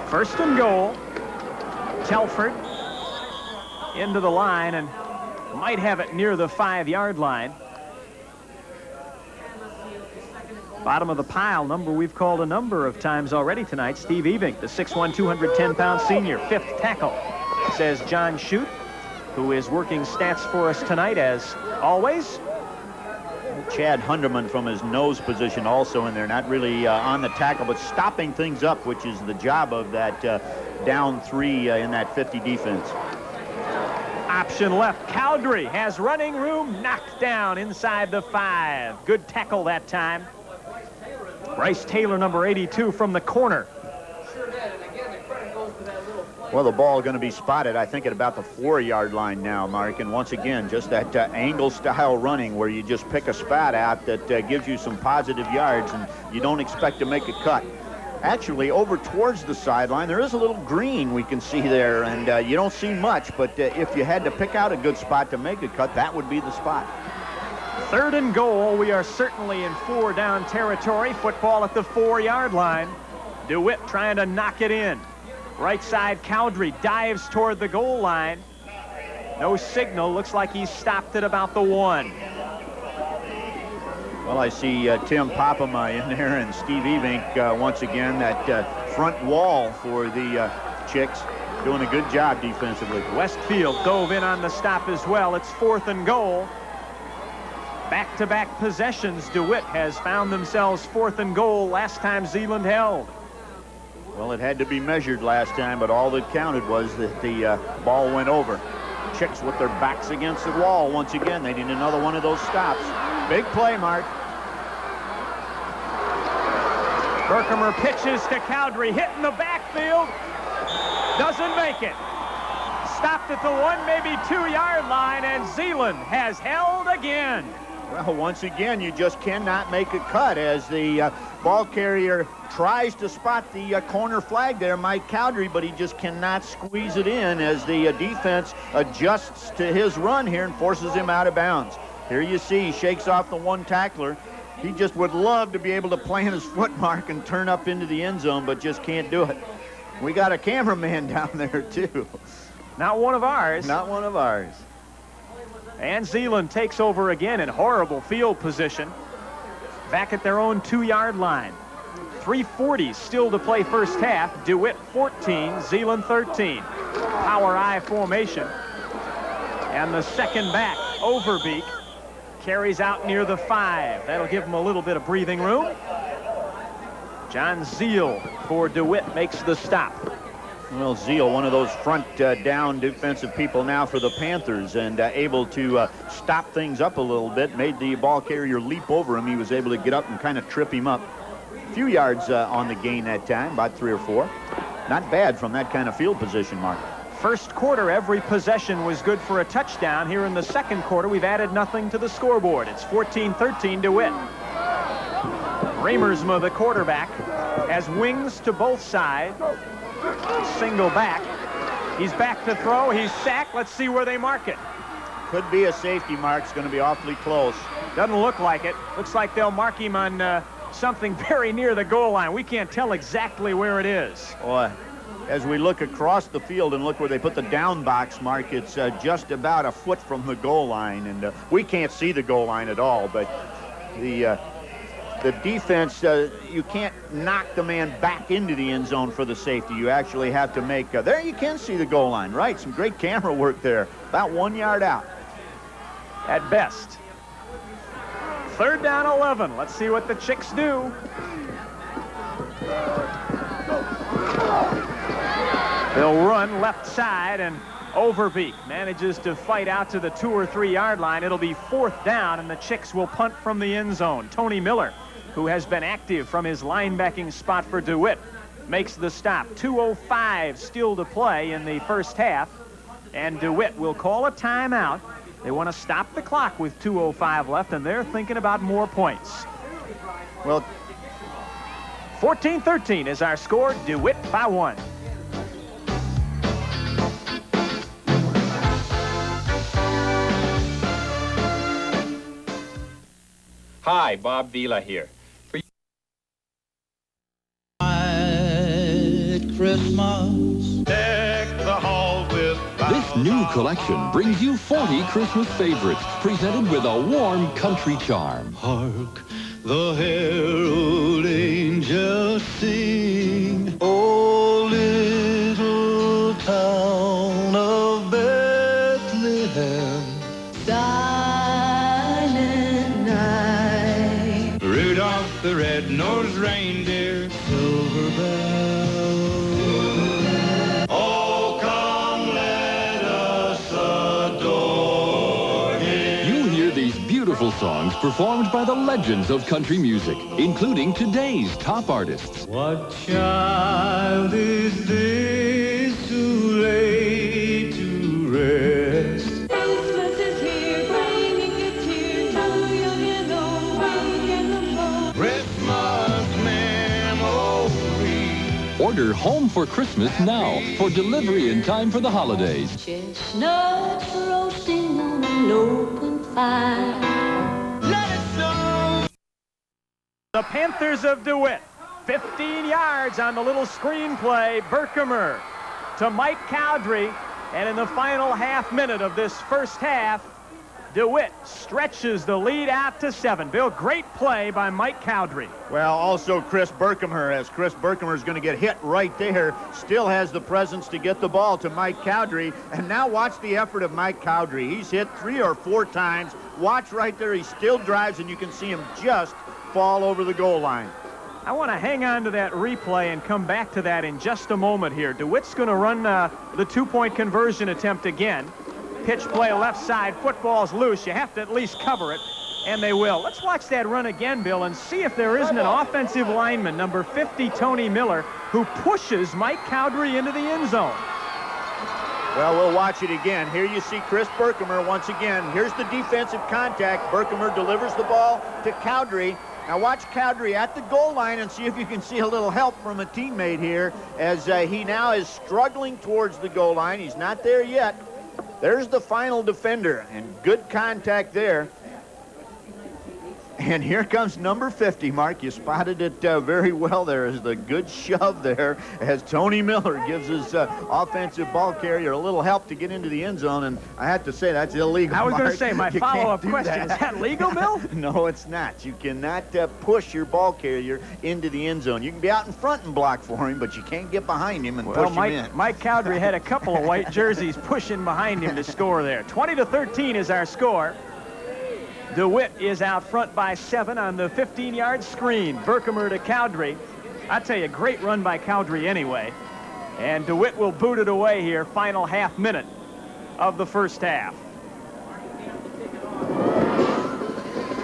1st and goal. Telford into the line and might have it near the 5-yard line. Bottom of the pile, number we've called a number of times already tonight, Steve Eving, the 6'1", 210-pound senior, 5th tackle, says John Shute, who is working stats for us tonight as always. Chad Hunderman from his nose position also in there, not really on the tackle, but stopping things up, which is the job of that down 3 in that 50 defense. Option left, Cowdrey has running room, knocked down inside the 5. Good tackle that time. Bryce Taylor, number 82, from the corner. Well, the ball going to be spotted, I think, at about the 4-yard line now, Mark. And once again, just that angle-style running where you just pick a spot out that gives you some positive yards and you don't expect to make a cut. Actually, over towards the sideline, there is a little green we can see there, and you don't see much, but if you had to pick out a good spot to make a cut, that would be the spot. 3rd and goal. We are certainly in 4-down territory. Football at the 4-yard line. DeWitt trying to knock it in. Right side, Cowdrey dives toward the goal line. No signal. Looks like he's stopped at about the 1. Well, I see Tim Popema in there and Steve Evink once again. That front wall for the Chicks doing a good job defensively. Westfield dove in on the stop as well. It's 4th and goal. Back-to-back possessions. Dewitt has found themselves 4th and goal last time Zeeland held. Well, it had to be measured last time, but all that counted was that the ball went over. Chicks with their backs against the wall once again. They need another one of those stops. Big play, Mark. Berkemer pitches to Cowdery, hit in the backfield. Doesn't make it. Stopped at the 1, maybe 2-yard line, and Zeeland has held again. Well, once again, you just cannot make a cut as the ball carrier tries to spot the corner flag there, Mike Cowdery, but he just cannot squeeze it in as the defense adjusts to his run here and forces him out of bounds. Here you see, he shakes off the one tackler. He just would love to be able to plant his foot mark and turn up into the end zone, but just can't do it. We got a cameraman down there, too. Not one of ours. Not one of ours. And Zeeland takes over again in horrible field position. Back at their own 2-yard line. 3:40 still to play first half. Dewitt 14, Zeeland 13. Power I formation. And the second back, Overbeek, carries out near the 5. That'll give him a little bit of breathing room. John Zeal for Dewitt makes the stop. Well, Zeal, one of those front down defensive people now for the Panthers, and able to stop things up a little bit, made the ball carrier leap over him. He was able to get up and kind of trip him up. A few yards on the gain that time, about 3 or 4. Not bad from that kind of field position, Mark. First quarter, every possession was good for a touchdown. Here in the second quarter, we've added nothing to the scoreboard. It's 14-13 Dewitt. Remersma, the quarterback, has wings to both sides. Single back. He's back to throw. He's sacked. Let's see where they mark it. Could be a safety mark. It's going to be awfully close. Doesn't look like it. Looks like they'll mark him on something very near the goal line. We can't tell exactly where it is. Boy, as we look across the field and look where they put the down box, Mark, it's just about a foot from the goal line. And we can't see the goal line at all, but the defense, you can't knock the man back into the end zone for the safety. You actually have to make, there you can see the goal line, right? Some great camera work there. About 1 yard out. At best. 3rd down 11. Let's see what the Chicks do. They'll run left side, and Overbeek manages to fight out to the 2 or 3 yard line. It'll be 4th down, and the Chicks will punt from the end zone. Tony Miller, who has been active from his linebacking spot for Dewitt, makes the stop. 2:05 still to play in the first half, and Dewitt will call a timeout. They want to stop the clock with 2:05 left, and they're thinking about more points. Well, 14-13 is our score. Dewitt by 1. Hi, Bob Vila here. Christmas, deck the halls with this new collection brings you 40 Christmas favorites presented with a warm country charm. Hark, the herald angels sing. Oh, little town of Bethlehem, silent night. Rudolph the red-nosed reindeer, silver bells. Oh, come, let us adore him. You hear these beautiful songs performed by the legends of country music, including today's top artists. What child is this who lay to rest? Christmas is here, bringing its cheer to young and old, bringing them home. Christmas memory. Order Home for Christmas now for delivery in time for the holidays. Chestnuts roasting on an open fire. Let it snow. The Panthers of Dewitt, 15 yards on the little screenplay. Berkemer to Mike Cowdery, and in the final half minute of this first half, DeWitt stretches the lead out to 7. Bill, great play by Mike Cowdery. Well, also Chris Berkemer, as Chris Berkemer is going to get hit right there, still has the presence to get the ball to Mike Cowdery. And now watch the effort of Mike Cowdery. He's hit 3 or 4 times. Watch right there. He still drives, and you can see him just fall over the goal line. I want to hang on to that replay and come back to that in just a moment here. DeWitt's going to run the 2-point conversion attempt again. Pitch play left side. Football's loose. You have to at least cover it, and they will. Let's watch that run again, Bill, and see if there isn't an offensive lineman, number 50, Tony Miller, who pushes Mike Cowdery into the end zone. Well, we'll watch it again. Here you see Chris Berkemer once again. Here's the defensive contact. Berkemer delivers the ball to Cowdery. Now watch Cowdery at the goal line and see if you can see a little help from a teammate here as he now is struggling towards the goal line. He's not there yet. There's the final defender, and good contact there. And here comes number 50, Mark. You spotted it very well there. Is the good shove there as Tony Miller gives his offensive ball carrier a little help to get into the end zone. And I have to say, that's illegal, I was going to Mark. say, my You follow-up can't do question, is that legal, Bill? No, it's not. You cannot push your ball carrier into the end zone. You can be out in front and block for him, but you can't get behind him and push him in. Mike Cowdery had a couple of white jerseys pushing behind him to score there. 20-13 is our score. DeWitt is out front by 7 on the 15-yard screen. Berkemer to Cowdery. I tell you, great run by Cowdery anyway. And DeWitt will boot it away here, final half minute of the first half.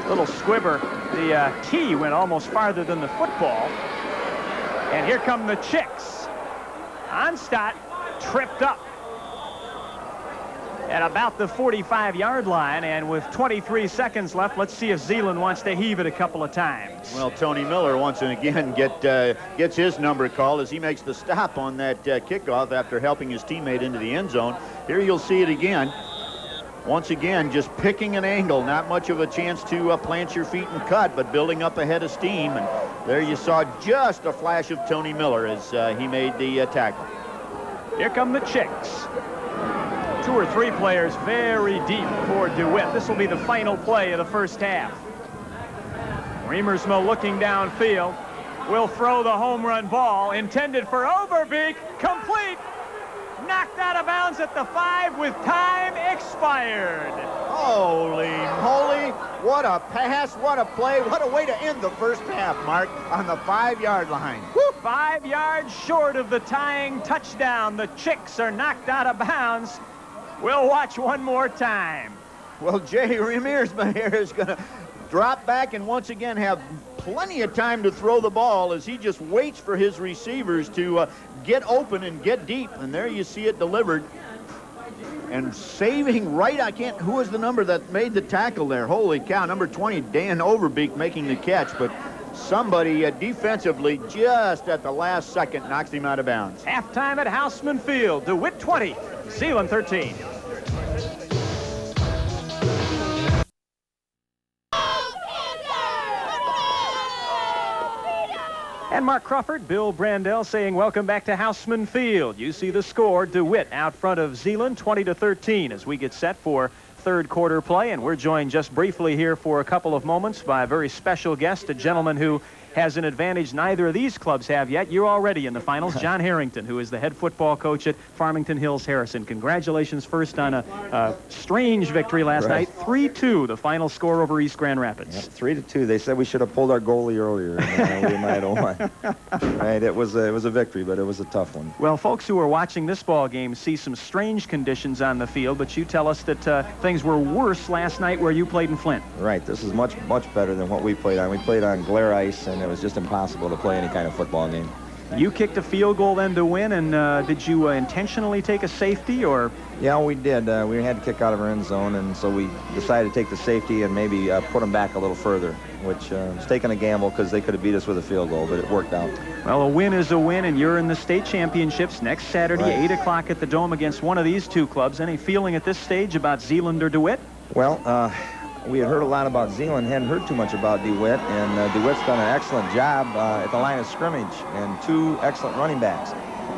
Little squibber. The tee went almost farther than the football. And here come the Chicks. Onstadt tripped up at about the 45-yard line, and with 23 seconds left, let's see if Zeeland wants to heave it a couple of times. Well, Tony Miller once again gets his number called as he makes the stop on that kickoff after helping his teammate into the end zone. Here you'll see it again. Once again, just picking an angle, not much of a chance to plant your feet and cut, but building up a head of steam. And there you saw just a flash of Tony Miller as he made the tackle. Here come the Chicks. 2 or 3 players very deep for DeWitt. This will be the final play of the first half. Remersma looking downfield. Will throw the home run ball intended for Overbeek. Complete. Knocked out of bounds at the 5 with time expired. Holy moly. What a pass. What a play. What a way to end the first half, Mark, on the 5-yard line. Woo. 5 yards short of the tying touchdown. The Chicks are knocked out of bounds. We'll watch one more time. Well, Jay Remersma here is going to drop back and once again have plenty of time to throw the ball as he just waits for his receivers to get open and get deep. And there you see it delivered. And saving right, who was the number that made the tackle there? Holy cow, number 20, Dan Overbeek making the catch. But somebody defensively just at the last second knocks him out of bounds. Halftime at Houseman Field. DeWitt 20, Zeeland 13. And Mark Crawford, Bill Brandell saying welcome back to Houseman Field. You see the score, DeWitt out front of Zeeland 20-13 as we get set for third quarter play. And we're joined just briefly here for a couple of moments by a very special guest, a gentleman who has an advantage neither of these clubs have yet. You're already in the finals. John Harrington, who is the head football coach at Farmington Hills Harrison. Congratulations first on a strange victory last night. 3-2, the final score over East Grand Rapids. Yep, 3-2. They said we should have pulled our goalie earlier. We might have won. Right, it was a victory, but it was a tough one. Well, folks who are watching this ball game see some strange conditions on the field, but you tell us that things were worse last night where you played in Flint. Right. This is much better than what we played on. We played on glare ice, and it was just impossible to play any kind of football game. You kicked a field goal then to win, and did you intentionally take a safety, or? Yeah, we did. We had to kick out of our end zone, and so we decided to take the safety and maybe put them back a little further, which was taking a gamble because they could have beat us with a field goal, but it worked out. Well, a win is a win, and you're in the state championships next Saturday, right. 8 o'clock at the Dome against one of these two clubs. Any feeling at this stage about Zeeland or DeWitt? Well, we had heard a lot about Zeeland, hadn't heard too much about DeWitt, and DeWitt's done an excellent job at the line of scrimmage and 2 excellent running backs.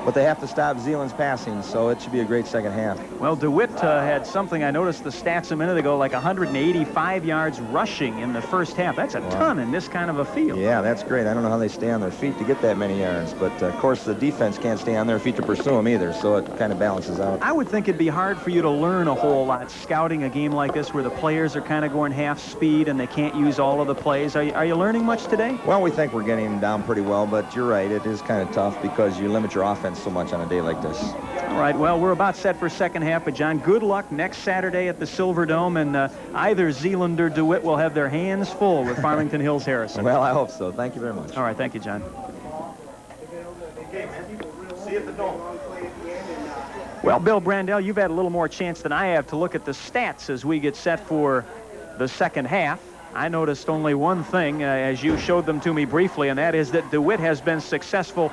but they have to stop Zeeland's passing, so it should be a great second half. Well, Dewitt had something, I noticed the stats a minute ago, like 185 yards rushing in the first half. That's a ton in this kind of a field. Yeah, that's great. I don't know how they stay on their feet to get that many yards, but of course the defense can't stay on their feet to pursue them either, so it kind of balances out. I would think it'd be hard for you to learn a whole lot scouting a game like this where the players are kind of going half speed and they can't use all of the plays. Are you learning much today? Well, we think we're getting them down pretty well, but you're right. It is kind of tough because you limit your offense so much on a day like this. All right, well, we're about set for second half, but John, good luck next Saturday at the Silver Dome, and either Zeeland or Dewitt will have their hands full with Farmington Hills Harrison. Well, I hope so. Thank you very much. All right, thank you, John. See you at the Dome. Well, Bill Brandell, you've had a little more chance than I have to look at the stats as we get set for the second half. I noticed only one thing as you showed them to me briefly, and that is that Dewitt has been successful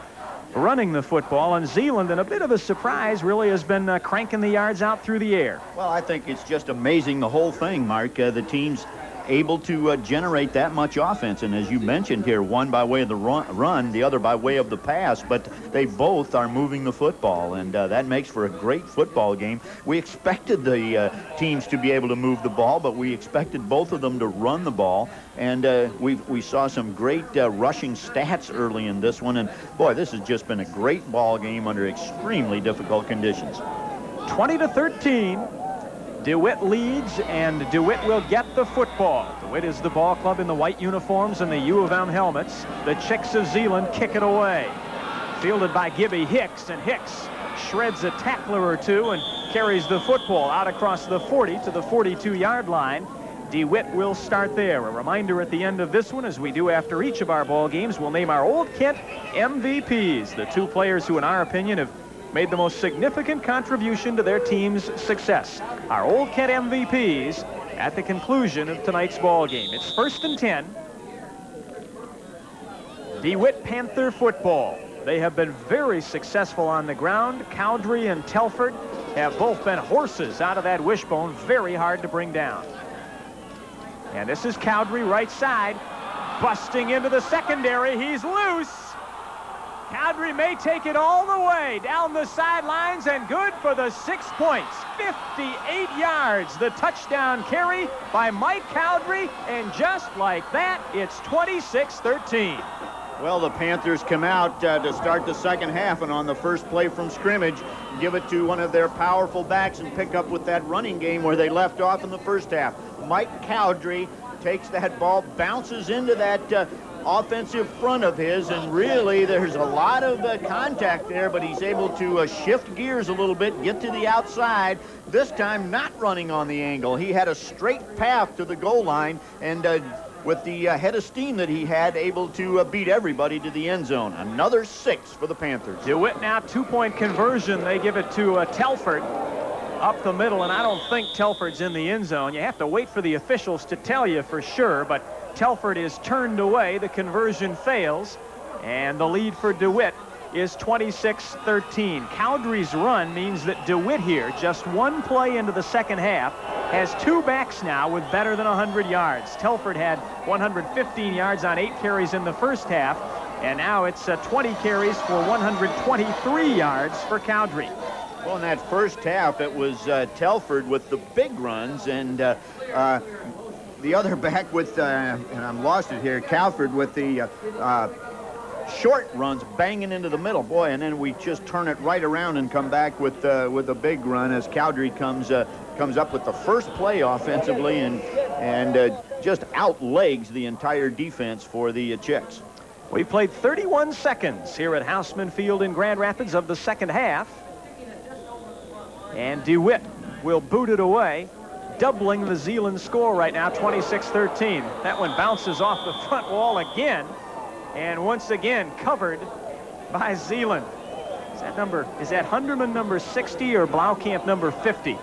running the football, and Zeeland, in a bit of a surprise, really has been cranking the yards out through the air. Well, I think it's just amazing, the whole thing, Mark. The team's able to generate that much offense, and as you mentioned here, one by way of the run, the other by way of the pass, but they both are moving the football, and that makes for a great football game. We expected the teams to be able to move the ball, but we expected both of them to run the ball, and we saw some great rushing stats early in this one, and boy, this has just been a great ball game under extremely difficult conditions. 20-13. DeWitt leads, and DeWitt will get the football. DeWitt is the ball club in the white uniforms and the U of M helmets. The Chicks of Zeeland kick it away. Fielded by Gibby Hicks, and Hicks shreds a tackler or two and carries the football out across the 40 to the 42-yard line. DeWitt will start there. A reminder at the end of this one, as we do after each of our ball games, we'll name our Old Kent MVPs, the two players who, in our opinion, have made the most significant contribution to their team's success. Our Old Kent MVPs at the conclusion of tonight's ball game. It's 1st and 10. DeWitt Panther football. They have been very successful on the ground. Cowdrey and Telford have both been horses out of that wishbone, very hard to bring down. And this is Cowdrey, right side, busting into the secondary. He's loose. Cowdrey may take it all the way down the sidelines, and good for the 6 points. 58 yards, the touchdown carry by Mike Cowdrey, and just like that, it's 26-13. Well, the Panthers come out to start the second half, and on the first play from scrimmage, give it to one of their powerful backs and pick up with that running game where they left off in the first half. Mike Cowdrey takes that ball, bounces into that offensive front of his, and really there's a lot of contact there, but he's able to shift gears a little bit, get to the outside, this time not running on the angle. He had a straight path to the goal line, and with the head of steam that he had, able to beat everybody to the end zone. Another 6 for the Panthers. DeWitt now 2-point conversion. They give it to Telford up the middle, and I don't think Telford's in the end zone. You have to wait for the officials to tell you for sure, but Telford is turned away. The conversion fails, and the lead for DeWitt is 26-13. Cowdrey's run means that DeWitt here, just one play into the second half, has 2 backs now with better than 100 yards. Telford had 115 yards on 8 carries in the first half, and now it's 20 carries for 123 yards for Cowdrey. Well, in that first half, it was Telford with the big runs, and the other back with, and I'm lost it here, Calford with the short runs banging into the middle. Boy, and then we just turn it right around and come back with a big run as Cowdrey comes up with the first play offensively and just outlegs the entire defense for the Chicks. We played 31 seconds here at Houseman Field in Grand Rapids of the second half. And DeWitt will boot it away, doubling the Zeeland score right now, 26-13. That one bounces off the front wall again, and once again covered by Zeeland. Is that Hunderman number 60 or Blaukamp number 50?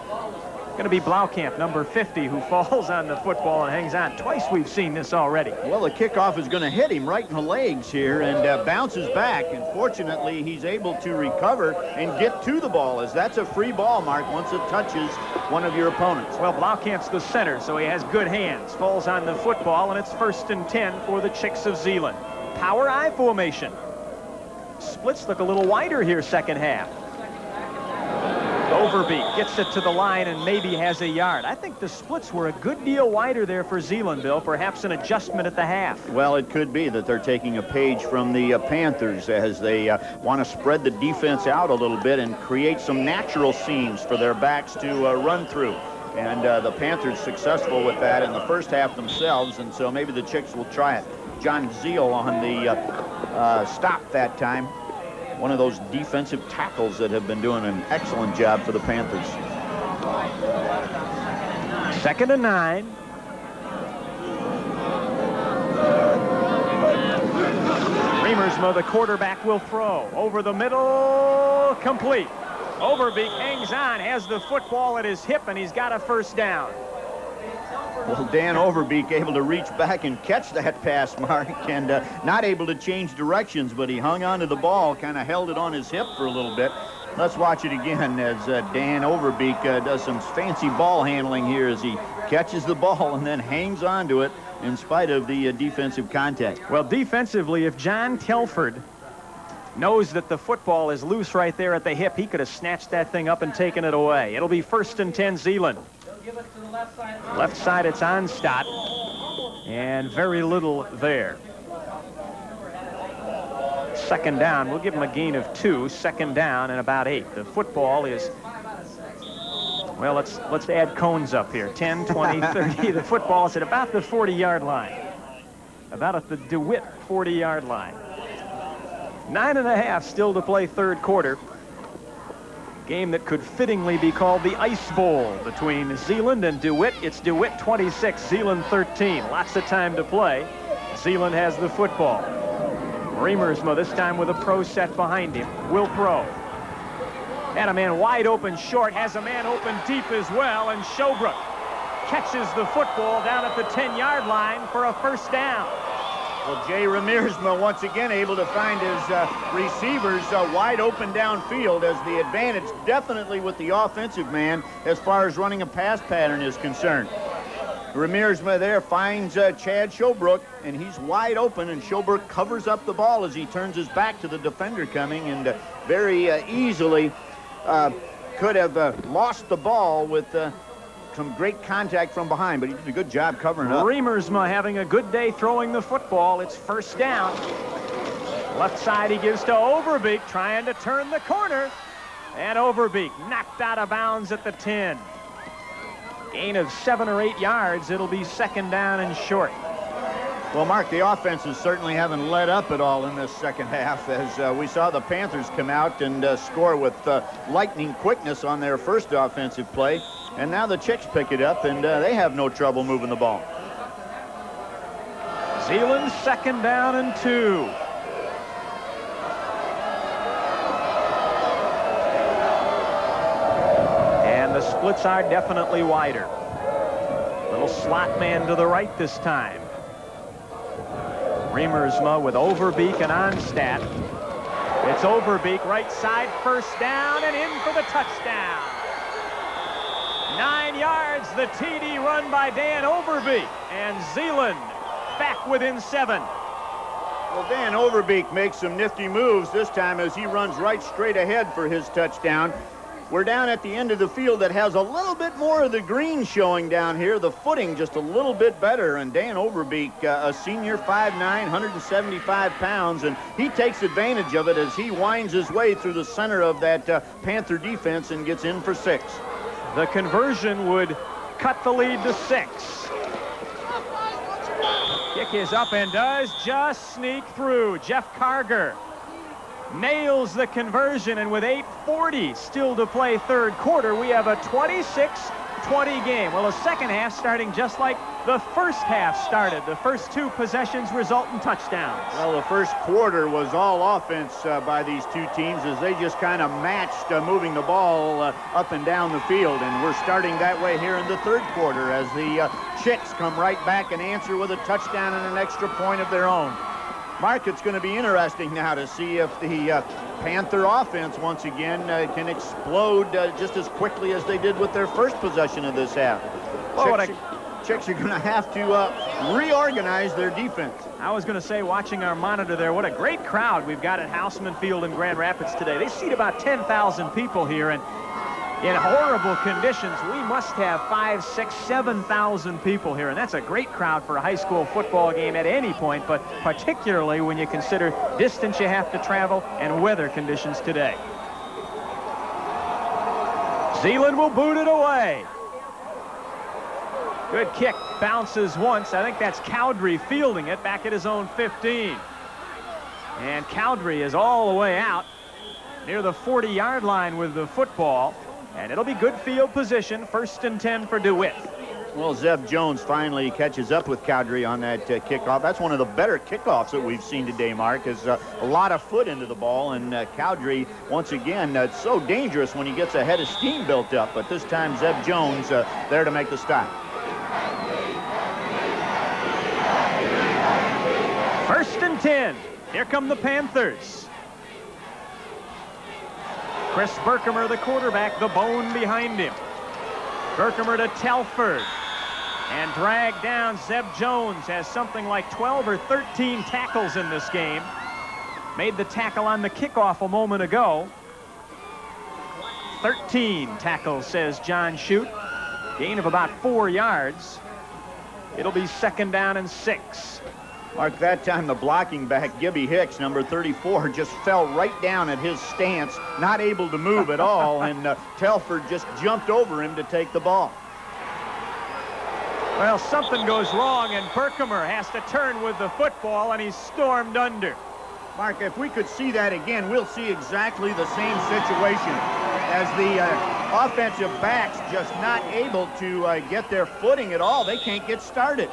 Going to be Blaukamp number 50 who falls on the football and hangs on. Twice we've seen this already. Well, the kickoff is going to hit him right in the legs here and bounces back, and fortunately he's able to recover and get to the ball, as that's a free ball, Mark, once it touches one of your opponents. Well, Blaukamp's the center, so he has good hands. Falls on the football, and it's 1st and 10 for the Chicks of Zeeland. Power I formation. splits look a little wider here second half. Overbeek gets it to the line and maybe has a yard. I think the splits were a good deal wider there for Zeeland, Bill. Perhaps an adjustment at the half. Well, it could be that they're taking a page from the Panthers as they want to spread the defense out a little bit and create some natural seams for their backs to run through. And the Panthers successful with that in the first half themselves, and so maybe the Chicks will try it. John Zeal on the stop that time. One of those defensive tackles that have been doing an excellent job for the Panthers. 2nd and 9. Remersma, the quarterback, will throw. Over the middle, complete. Overbeek hangs on, has the football at his hip, and he's got a first down. Well, Dan Overbeek able to reach back and catch that pass, Mark, and not able to change directions, but he hung onto the ball, kind of held it on his hip for a little bit. Let's watch it again as Dan Overbeek does some fancy ball handling here as he catches the ball and then hangs onto it in spite of the defensive contact. Well, defensively, if John Telford knows that the football is loose right there at the hip, he could have snatched that thing up and taken it away. It'll be 1st and 10 Zeeland. Give it to the left side. Left side, it's Onstadt, and very little there. 2nd down, we'll give him a gain of 2. 2nd down and about 8. The football is, well, let's add cones up here. 10, 20, 30. The football is at about the 40-yard line. About at the Dewitt 40-yard line. 9.5 still to play third quarter. Game that could fittingly be called the Ice Bowl between Zeeland and Dewitt. It's Dewitt 26, Zeeland 13. Lots of time to play. Zeeland has the football. Remersma this time with a pro set behind him. Will throw. Had a man wide open short, has a man open deep as well, and Showbrook catches the football down at the 10-yard line for a first down. Well, Jay Remersma once again able to find his receivers wide open downfield, as the advantage definitely with the offensive man as far as running a pass pattern is concerned. Remersma there finds Chad Showbrook, and he's wide open, and Showbrook covers up the ball as he turns his back to the defender coming, and very easily could have lost the ball with some great contact from behind, but he did a good job covering up. Remersma having a good day throwing the football. It's first down. Left side he gives to Overbeek, trying to turn the corner. And Overbeek knocked out of bounds at the 10. Gain of 7 or 8 yards. It'll be 2nd down and short. Well, Mark, the offenses certainly haven't let up at all in this second half, as we saw the Panthers come out and score with lightning quickness on their first offensive play. And now the Chicks pick it up, and they have no trouble moving the ball. Zeeland 2nd down and 2. And the splits are definitely wider. Little slot man to the right this time. Remersma with Overbeek and Onstadt. It's Overbeek, right side, first down, and in for the touchdown. 9 yards, the TD run by Dan Overbeek, and Zeeland back within 7. Well, Dan Overbeek makes some nifty moves this time as he runs right straight ahead for his touchdown. We're down at the end of the field that has a little bit more of the green showing down here. The footing just a little bit better. And Dan Overbeek, a senior, 5'9", 175 pounds, and he takes advantage of it as he winds his way through the center of that Panther defense and gets in for 6. The conversion would cut the lead to 6. Kick is up and does just sneak through. Jeff Carger nails the conversion, and with 8:40 still to play third quarter, we have a 26-20 game. Well, the second half starting just like the first half started. The first 2 possessions result in touchdowns. Well, the first quarter was all offense by these two teams as they just kind of matched moving the ball up and down the field, and we're starting that way here in the third quarter as the Chicks come right back and answer with a touchdown and an extra point of their own. Mark, it's going to be interesting now to see if the Panther offense once again can explode just as quickly as they did with their first possession of this half. Well, Chicks are going to have to reorganize their defense. I was going to say, watching our monitor there, what a great crowd we've got at Houseman Field in Grand Rapids today. They seat about 10,000 people here, and in horrible conditions, we must have 5,000, 6,000, 7,000 people here, and that's a great crowd for a high school football game at any point, but particularly when you consider distance you have to travel and weather conditions today. Zeeland will boot it away. Good kick, bounces once. I think that's Cowdrey fielding it back at his own 15. And Cowdrey is all the way out near the 40-yard line with the football. And it'll be good field position, 1st and 10 for Dewitt. Well, Zeb Jones finally catches up with Cowdrey on that kickoff. That's one of the better kickoffs that we've seen today, Mark, is a lot of foot into the ball. And Cowdrey, once again, it's so dangerous when he gets a head of steam built up. But this time, Zeb Jones there to make the stop. 1st and 10. Here come the Panthers. Chris Berkemer, the quarterback, the bone behind him. Berkemer to Telford. And dragged down. Zeb Jones has something like 12 or 13 tackles in this game. Made the tackle on the kickoff a moment ago. 13 tackles, says John Shute. Gain of about 4 yards. It'll be 2nd down and 6. Mark, that time the blocking back, Gibby Hicks, number 34, just fell right down at his stance, not able to move at all, and Telford just jumped over him to take the ball. Well, something goes wrong, and Berkemer has to turn with the football, and he's stormed under. Mark, if we could see that again, we'll see exactly the same situation as the offensive backs just not able to get their footing at all. They can't get started.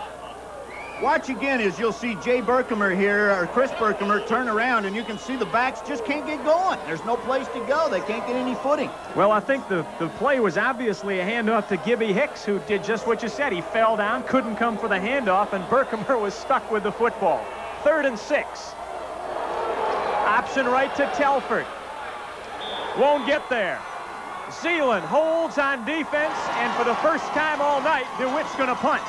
Watch again as you'll see Jay Berkemer here, or Chris Berkemer, turn around, and you can see the backs just can't get going. There's no place to go. They can't get any footing. Well, I think the play was obviously a handoff to Gibby Hicks, who did just what you said. He fell down, couldn't come for the handoff, and Berkemer was stuck with the football. 3rd and 6. Option right to Telford. Won't get there. Zeeland holds on defense, and for the first time all night, DeWitt's going to punt.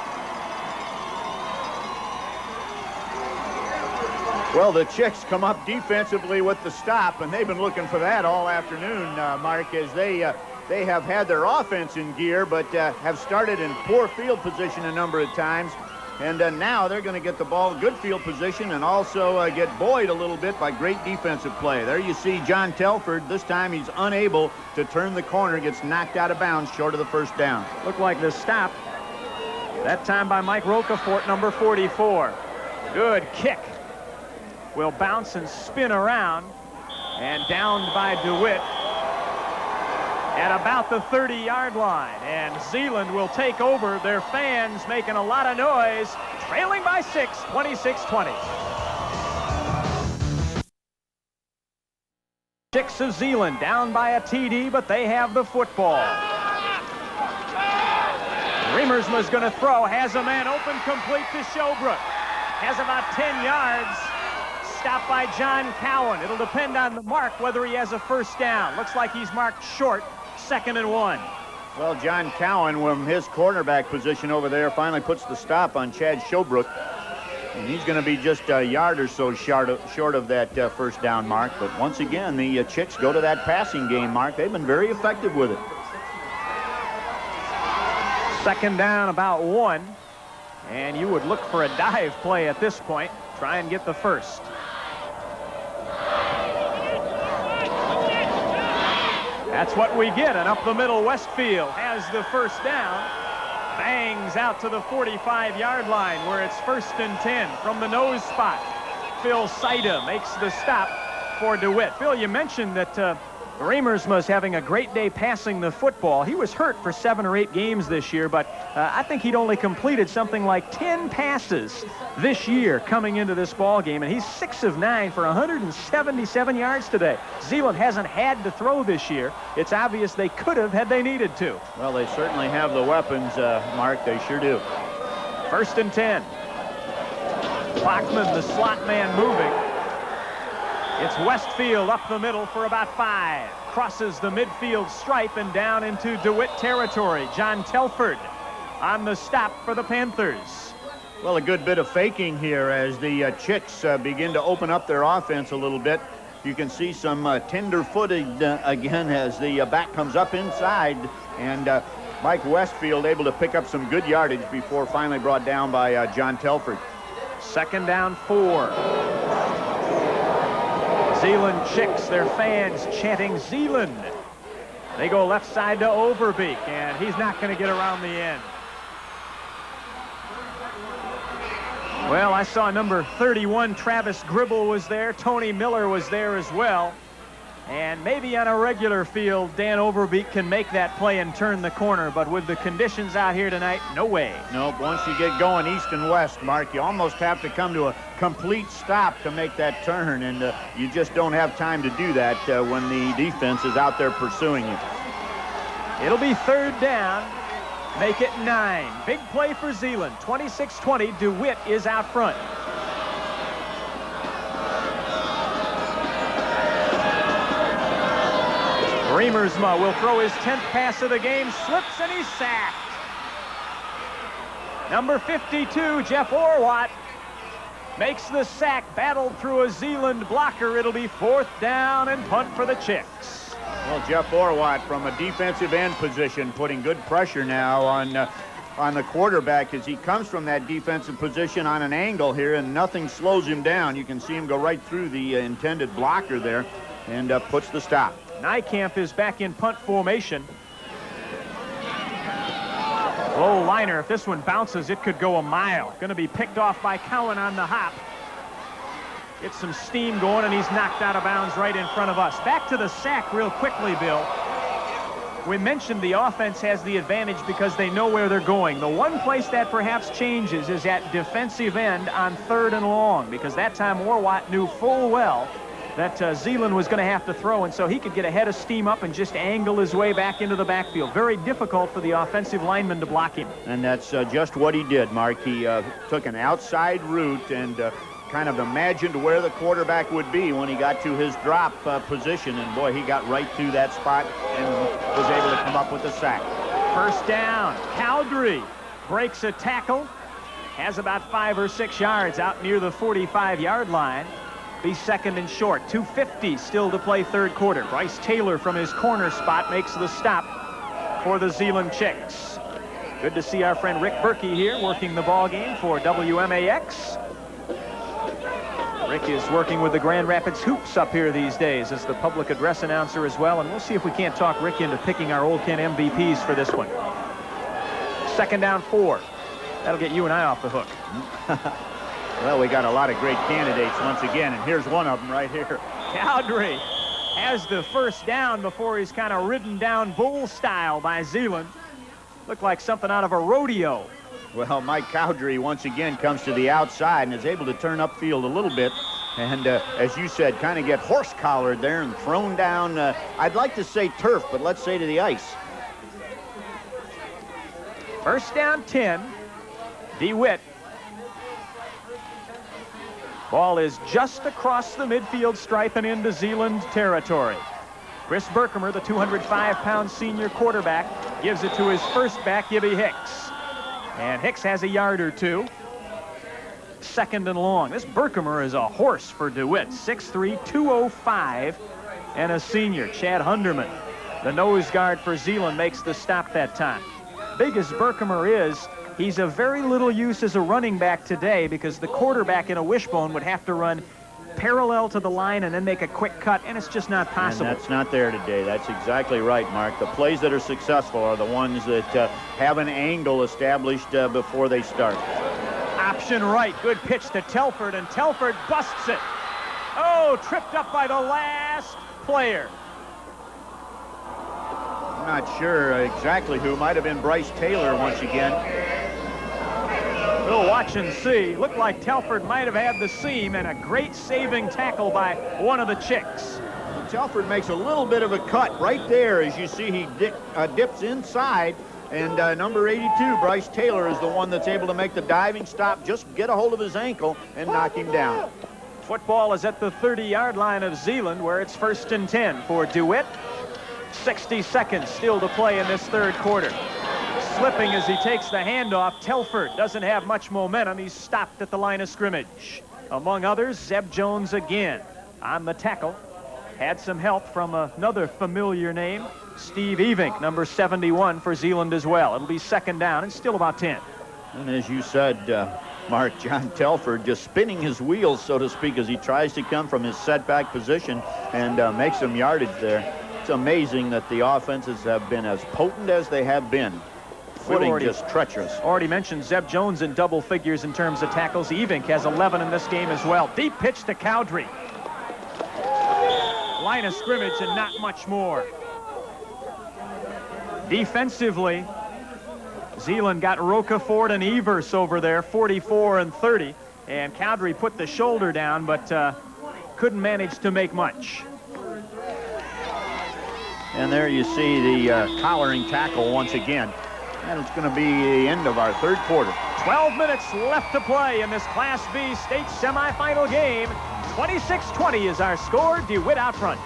Well, the Chicks come up defensively with the stop, and they've been looking for that all afternoon, Mark, as they have had their offense in gear, but have started in poor field position a number of times. And now they're going to get the ball good field position and also get buoyed a little bit by great defensive play. There you see John Telford. This time he's unable to turn the corner, gets knocked out of bounds short of the 1st down. Looked like the stop. That time by Mike Rocafort, number 44. Good kick. Will bounce and spin around, and downed by Dewitt at about the 30-yard line. And Zeeland will take over. Their fans making a lot of noise, trailing by 6, 26-20. 6 of Zeeland, down by a TD, but they have the football. Remersma's going to throw, has a man open, complete to Showbrook. Has about 10 yards. Stopped by John Cowan. It'll depend on the mark whether he has a 1st down. Looks like he's marked short, 2nd and 1. Well, John Cowan, from his cornerback position over there, finally puts the stop on Chad Showbrook. And he's going to be just a yard or so short of that 1st down mark. But once again, the Chicks go to that passing game, Mark. They've been very effective with it. 2nd down, about 1. And you would look for a dive play at this point. Try and get the 1st. That's what we get, and up the middle, Westfield has the 1st down. Bangs out to the 45-yard line where it's 1st and 10 from the nose spot. Phil Saida makes the stop for DeWitt. Phil, you mentioned that Remersma's having a great day passing the football. He was hurt for 7 or 8 games this year, but I think he'd only completed something like 10 passes this year coming into this ball game, and he's 6 of 9 for 177 yards today. Zeeland hasn't had to throw this year. It's obvious they could have had they needed to. Well, they certainly have the weapons, Mark. They sure do. 1st and 10. Bachman, the slot man, moving. It's Westfield up the middle for about 5. Crosses the midfield stripe and down into DeWitt territory. John Telford on the stop for the Panthers. Well, a good bit of faking here as the Chicks begin to open up their offense a little bit. You can see some tender-footed again as the back comes up inside, and Mike Westfield able to pick up some good yardage before finally brought down by John Telford. 2nd down 4. Zeeland Chicks, their fans chanting Zeeland. They go left side to Overbeek, and he's not going to get around the end. Well, I saw number 31, Travis Gribble, was there. Tony Miller was there as well. And maybe on a regular field, Dan Overbeek can make that play and turn the corner. But with the conditions out here tonight, no way. Nope. Once you get going east and west, Mark, you almost have to come to a complete stop to make that turn. And you just don't have time to do that when the defense is out there pursuing you. It'll be 3rd down. Make it 9. Big play for Zeeland. 26-20. Dewitt is out front. Remersma will throw his 10th pass of the game. Slips and he's sacked. Number 52, Jeff Orwatt, makes the sack. Battled through a Zeeland blocker. It'll be 4th down and punt for the Chicks. Well, Jeff Orwatt from a defensive end position putting good pressure now on the quarterback as he comes from that defensive position on an angle here, and nothing slows him down. You can see him go right through the intended blocker there and puts the stop. Nykamp is back in punt formation. Low liner. If this one bounces, it could go a mile. Going to be picked off by Cowan on the hop. Gets some steam going, and he's knocked out of bounds right in front of us. Back to the sack real quickly, Bill. We mentioned the offense has the advantage because they know where they're going. The one place that perhaps changes is at defensive end on 3rd and long, because that time Orwatt knew full well that Zeeland was going to have to throw, and so he could get a head of steam up and just angle his way back into the backfield. Very difficult for the offensive lineman to block him. And that's just what he did, Mark. He took an outside route and kind of imagined where the quarterback would be when he got to his drop position, and boy, he got right to that spot and was able to come up with the sack. 1st down. Cowdery breaks a tackle, has about 5 or 6 yards out near the 45-yard line. Be 2nd and short. 2:50 still to play 3rd quarter. Bryce Taylor from his corner spot makes the stop for the Zeeland Chicks. Good to see our friend Rick Berkey here working the ball game for WMAX. Rick is working with the Grand Rapids Hoops up here these days as the public address announcer as well, and we'll see if we can't talk Rick into picking our Old Ken MVPs for this one. 2nd down 4. That'll get you and I off the hook. Well, we got a lot of great candidates once again, and here's one of them right here. Cowdery has the 1st down before he's kind of ridden down bull style by Zeeland. Looked like something out of a rodeo. Well, Mike Cowdery once again comes to the outside and is able to turn upfield a little bit. And as you said, kind of get horse-collared there and thrown down, I'd like to say turf, but let's say to the ice. 1st down 10. Dewitt. Ball is just across the midfield stripe and into Zeeland territory. Chris Berkemer, the 205-pound senior quarterback, gives it to his first back, Gibby Hicks. And Hicks has a yard or 2. 2nd and long. This Berkemer is a horse for Dewitt. 6'3", 205, and a senior, Chad Hunderman. The nose guard for Zeeland makes the stop that time. Big as Berkemer is, he's of very little use as a running back today because the quarterback in a wishbone would have to run parallel to the line and then make a quick cut, and it's just not possible. And that's not there today. That's exactly right, Mark. The plays that are successful are the ones that have an angle established before they start. Option right. Good pitch to Telford, and Telford busts it. Oh, tripped up by the last player. I'm not sure exactly who. Might have been Bryce Taylor once again. We'll watch and see. Looked like Telford might have had the seam, and a great saving tackle by one of the Chicks. Telford makes a little bit of a cut right there. As you see, he dips inside, and number 82, Bryce Taylor, is the one that's able to make the diving stop, just get a hold of his ankle and knock him down. Football is at the 30-yard line of Zeeland, where it's 1st and 10 for Dewitt. 60 seconds still to play in this 3rd quarter. slipping as he takes the handoff. Telford doesn't have much momentum. He's stopped at the line of scrimmage. Among others, Zeb Jones again on the tackle. Had some help from another familiar name, Steve Evink, number 71 for Zeeland as well. It'll be second down and still about 10. And as you said, Mark, John Telford just spinning his wheels, so to speak, as he tries to come from his setback position and make some yardage there. It's amazing that the offenses have been as potent as they have been. Footing just treacherous. Already mentioned Zeb Jones in double figures in terms of tackles. Evink has 11 in this game as well. Deep pitch to Cowdrey. Line of scrimmage and not much more. Defensively, Zeeland got Rocafort and Evers over there, 44 and 30. And Cowdrey put the shoulder down, but couldn't manage to make much. And there you see the collaring tackle once again. And it's going to be the end of our third quarter. 12 minutes left to play in this Class B state semifinal game. 26-20 is our score. DeWitt out front.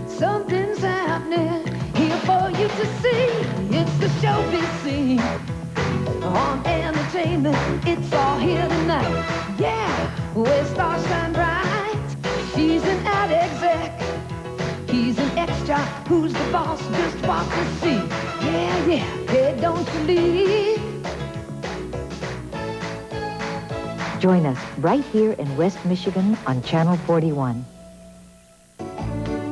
Something's happening here for you to see. It's the showbiz scene. On entertainment, it's all here tonight. Yeah, where stars shine bright. She's an ad exec. He's an extra. Who's the boss? Just watch and see. Yeah, yeah, hey, don't you leave. Join us right here in West Michigan on Channel 41.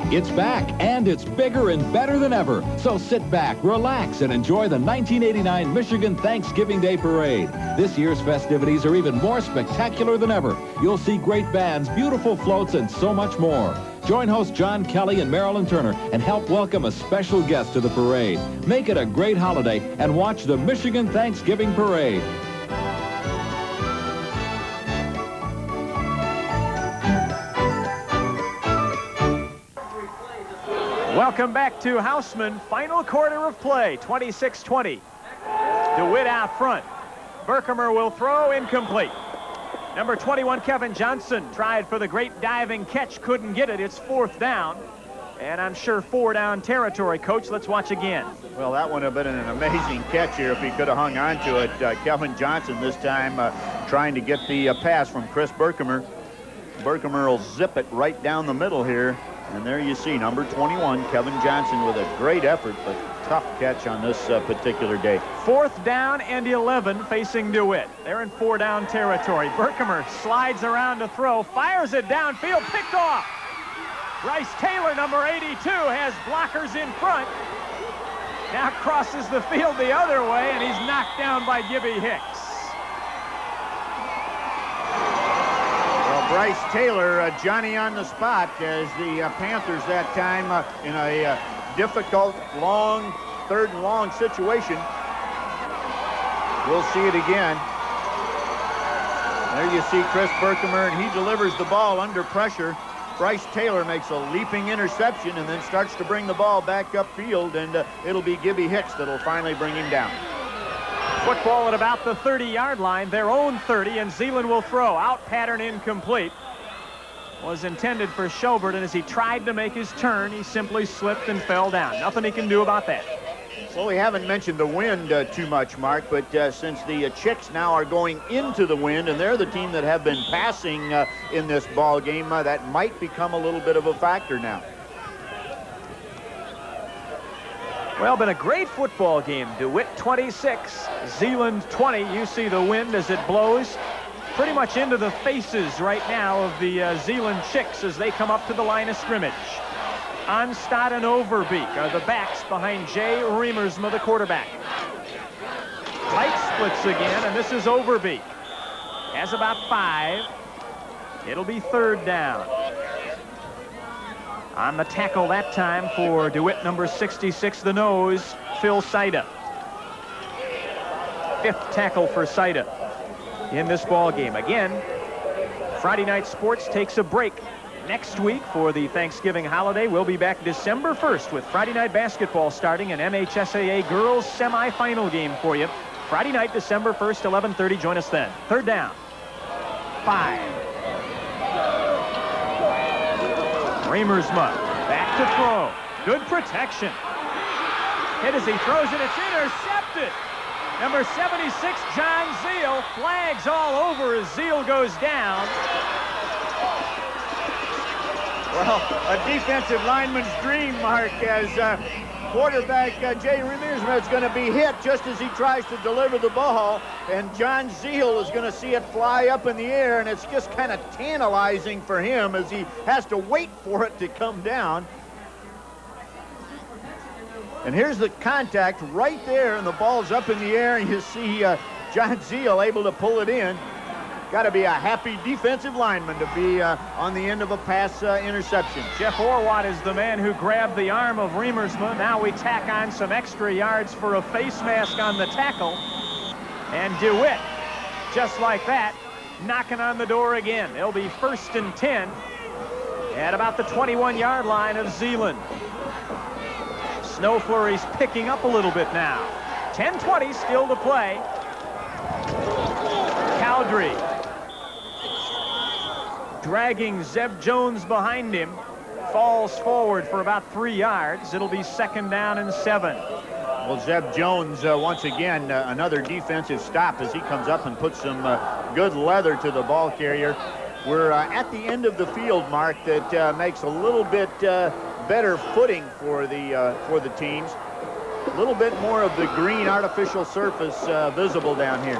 It's back, and it's bigger and better than ever. So sit back, relax, and enjoy the 1989 Michigan Thanksgiving Day Parade. This year's festivities are even more spectacular than ever. You'll see great bands, beautiful floats, and so much more. Join host John Kelly and Marilyn Turner and help welcome a special guest to the parade. Make it a great holiday and watch the Michigan Thanksgiving Parade. Welcome back to Houseman. Final quarter of play, 26-20. DeWitt out front. Berkemer will throw, incomplete. Number 21, Kevin Johnson, tried for the great diving catch, couldn't get it. It's fourth down. And I'm sure 4 down territory, Coach. Let's watch again. Well, that would have been an amazing catch here if he could have hung on to it. Kevin Johnson this time trying to get the pass from Chris Berkemer. Berkemer will zip it right down the middle here. And there you see number 21, Kevin Johnson, with a great effort, but tough catch on this particular day. Fourth down and 11 facing DeWitt. They're in 4 down territory. Berkemer slides around to throw, fires it downfield, picked off. Bryce Taylor, number 82, has blockers in front. Now crosses the field the other way, and he's knocked down by Gibby Hicks. Bryce Taylor, Johnny on the spot, as the Panthers that time in a difficult, long, third and long situation. We'll see it again. There you see Chris Berkemer, and he delivers the ball under pressure. Bryce Taylor makes a leaping interception and then starts to bring the ball back upfield, and it'll be Gibby Hicks that'll finally bring him down. Football at about the 30-yard line, their own 30, and Zeeland will throw. Out pattern incomplete. Was intended for Schobert, and as he tried to make his turn, he simply slipped and fell down. Nothing he can do about that. Well, we haven't mentioned the wind too much, Mark, but since the Chicks now are going into the wind, and they're the team that have been passing in this ball game, that might become a little bit of a factor now. Well, been a great football game. DeWitt 26, Zeeland 20. You see the wind as it blows pretty much into the faces right now of the Zeeland Chicks as they come up to the line of scrimmage. Onstad and Overbeek are the backs behind Jay Remersma, the quarterback. Tight splits again, and this is Overbeek. Has about 5. It'll be third down. On the tackle that time for DeWitt, number 66, the nose, Phil Saida. 5th tackle for Saida in this ball game. Again, Friday Night Sports takes a break next week for the Thanksgiving holiday. We'll be back December 1st with Friday night basketball starting, an MHSAA girls semifinal game for you. Friday night, December 1st, 11:30. Join us then. Third down. 5. Remersma back to throw. Good protection. Hit as he throws it. It's intercepted. Number 76, John Zeal. Flags all over as Zeal goes down. Well, a defensive lineman's dream, Mark, as quarterback Jay Remersma is going to be hit just as he tries to deliver the ball, and John Zeal is going to see it fly up in the air, and it's just kind of tantalizing for him as he has to wait for it to come down. And here's the contact right there, and the ball's up in the air, and you see John Zeal able to pull it in. Got to be a happy defensive lineman to be on the end of a pass interception. Jeff Orwatt is the man who grabbed the arm of Remersma. Now we tack on some extra yards for a face mask on the tackle. And Dewitt, just like that, knocking on the door again. It'll be 1st and 10 at about the 21-yard line of Zeeland. Snow flurries picking up a little bit now. 10:20 still to play. Cowdrey dragging Zeb Jones behind him, falls forward for about 3 yards. It'll be 2nd down and 7. Well, Zeb Jones, once again, another defensive stop as he comes up and puts some good leather to the ball carrier. We're at the end of the field, Mark, that makes a little bit better footing for the teams. A little bit more of the green artificial surface visible down here.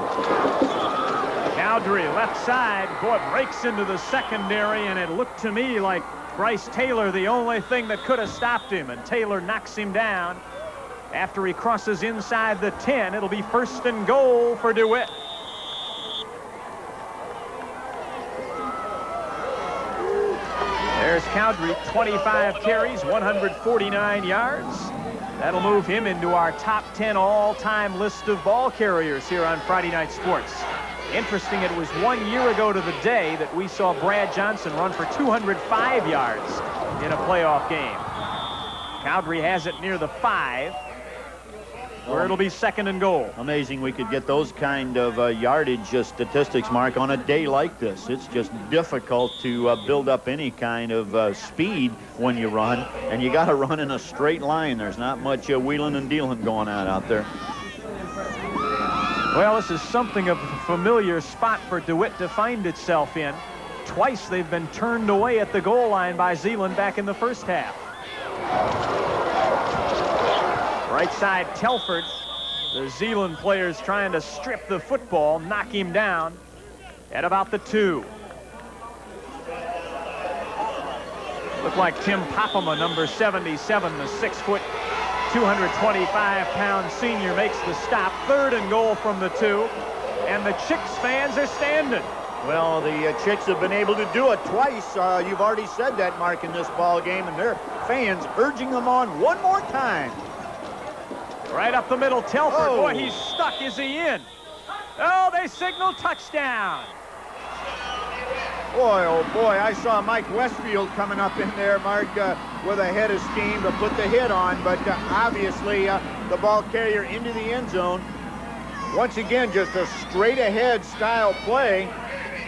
Cowdrey left side, boy, breaks into the secondary, and it looked to me like Bryce Taylor the only thing that could have stopped him, and Taylor knocks him down after he crosses inside the 10. It'll be 1st and goal for Dewitt. There's Cowdrey, 25 carries, 149 yards. That'll move him into our top 10 all-time list of ball carriers here on Friday Night Sports. Interesting, it was 1 year ago to the day that we saw Brad Johnson run for 205 yards in a playoff game. Cowdrey has it near the 5, where it'll be 2nd and goal. Amazing we could get those kind of yardage statistics, Mark, on a day like this. It's just difficult to build up any kind of speed when you run, and you got to run in a straight line. There's not much wheeling and dealing going on out there. Well, this is something of a familiar spot for Dewitt to find itself in. Twice they've been turned away at the goal line by Zeeland back in the first half. Right side, Telford. The Zeeland players trying to strip the football, knock him down at about the 2. Looked like Tim Poppema, number 77, the 6-foot, 225-pound senior, makes the stop. 3rd and goal from the 2, and the Chicks fans are standing. Well, the Chicks have been able to do it twice. You've already said that, Mark, in this ball game, and their fans urging them on one more time. Right up the middle, Telford. Oh. Boy, he's stuck. Is he in? Oh, they signal touchdown. Boy, oh boy, I saw Mike Westfield coming up in there, Mark, with a head of steam to put the hit on, but obviously the ball carrier into the end zone. Once again, just a straight-ahead style play.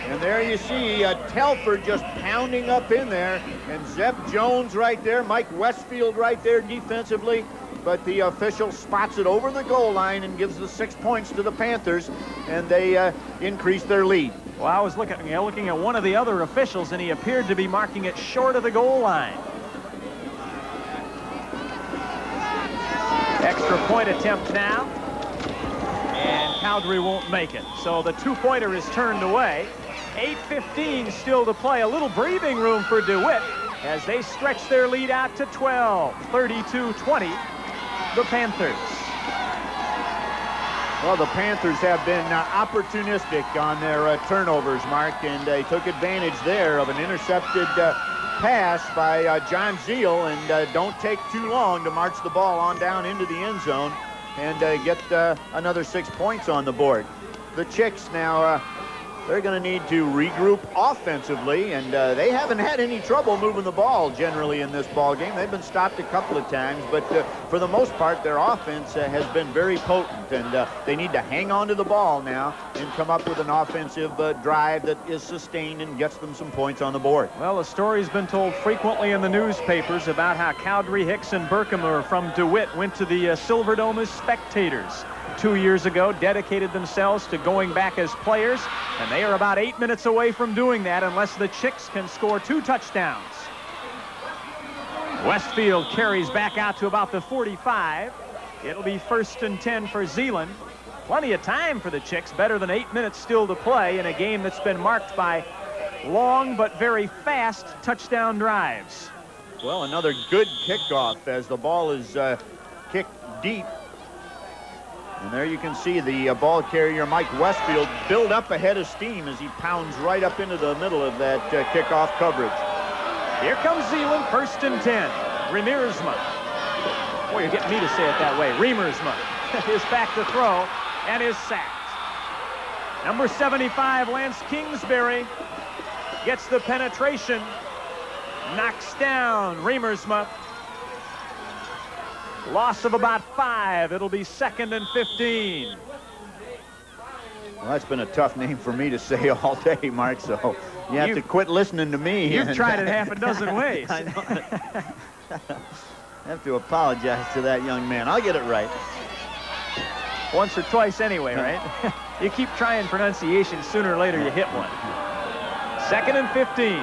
And there you see Telford just pounding up in there, and Zeb Jones right there, Mike Westfield right there defensively. But the official spots it over the goal line and gives the 6 points to the Panthers, and they increase their lead. Well, I was looking at one of the other officials, and he appeared to be marking it short of the goal line. Extra point attempt now, and Cowdrey won't make it. So the 2-pointer is turned away. 8:15 still to play. A little breathing room for Dewitt as they stretch their lead out to 12. 32-20. The Panthers. Well, the Panthers have been opportunistic on their turnovers, Mark, and they took advantage there of an intercepted pass by John Zeal, and don't take too long to march the ball on down into the end zone and get another 6 points on the board. The Chicks now they're going to need to regroup offensively, and they haven't had any trouble moving the ball generally in this ball game. They've been stopped a couple of times, but for the most part, their offense has been very potent, and they need to hang on to the ball now and come up with an offensive drive that is sustained and gets them some points on the board. Well, the story's been told frequently in the newspapers about how Cowdery, Hicks, and Berkemer from Dewitt went to the Silver Dome as spectators 2 years ago, dedicated themselves to going back as players, and they are about 8 minutes away from doing that unless the Chicks can score 2 touchdowns. Westfield carries back out to about the 45. It'll be 1st and 10 for Zeeland. Plenty of time for the Chicks, better than 8 minutes still to play in a game that's been marked by long but very fast touchdown drives. Well, another good kickoff as the ball is kicked deep. And there you can see the ball carrier, Mike Westfield, build up a head of steam as he pounds right up into the middle of that kickoff coverage. Here comes Zeeland, 1st and 10. Remersma. Boy, you're getting me to say it that way. Remersma is back to throw and is sacked. Number 75, Lance Kingsbury, gets the penetration, knocks down Remersma. Loss of about 5. It'll be 2nd and 15. Well, that's been a tough name for me to say all day, Mark, so you have to quit listening to me. You've tried it half a dozen ways. I know. I have to apologize to that young man. I'll get it right. Once or twice anyway, right? You keep trying pronunciation, sooner or later you hit one. 2nd and 15.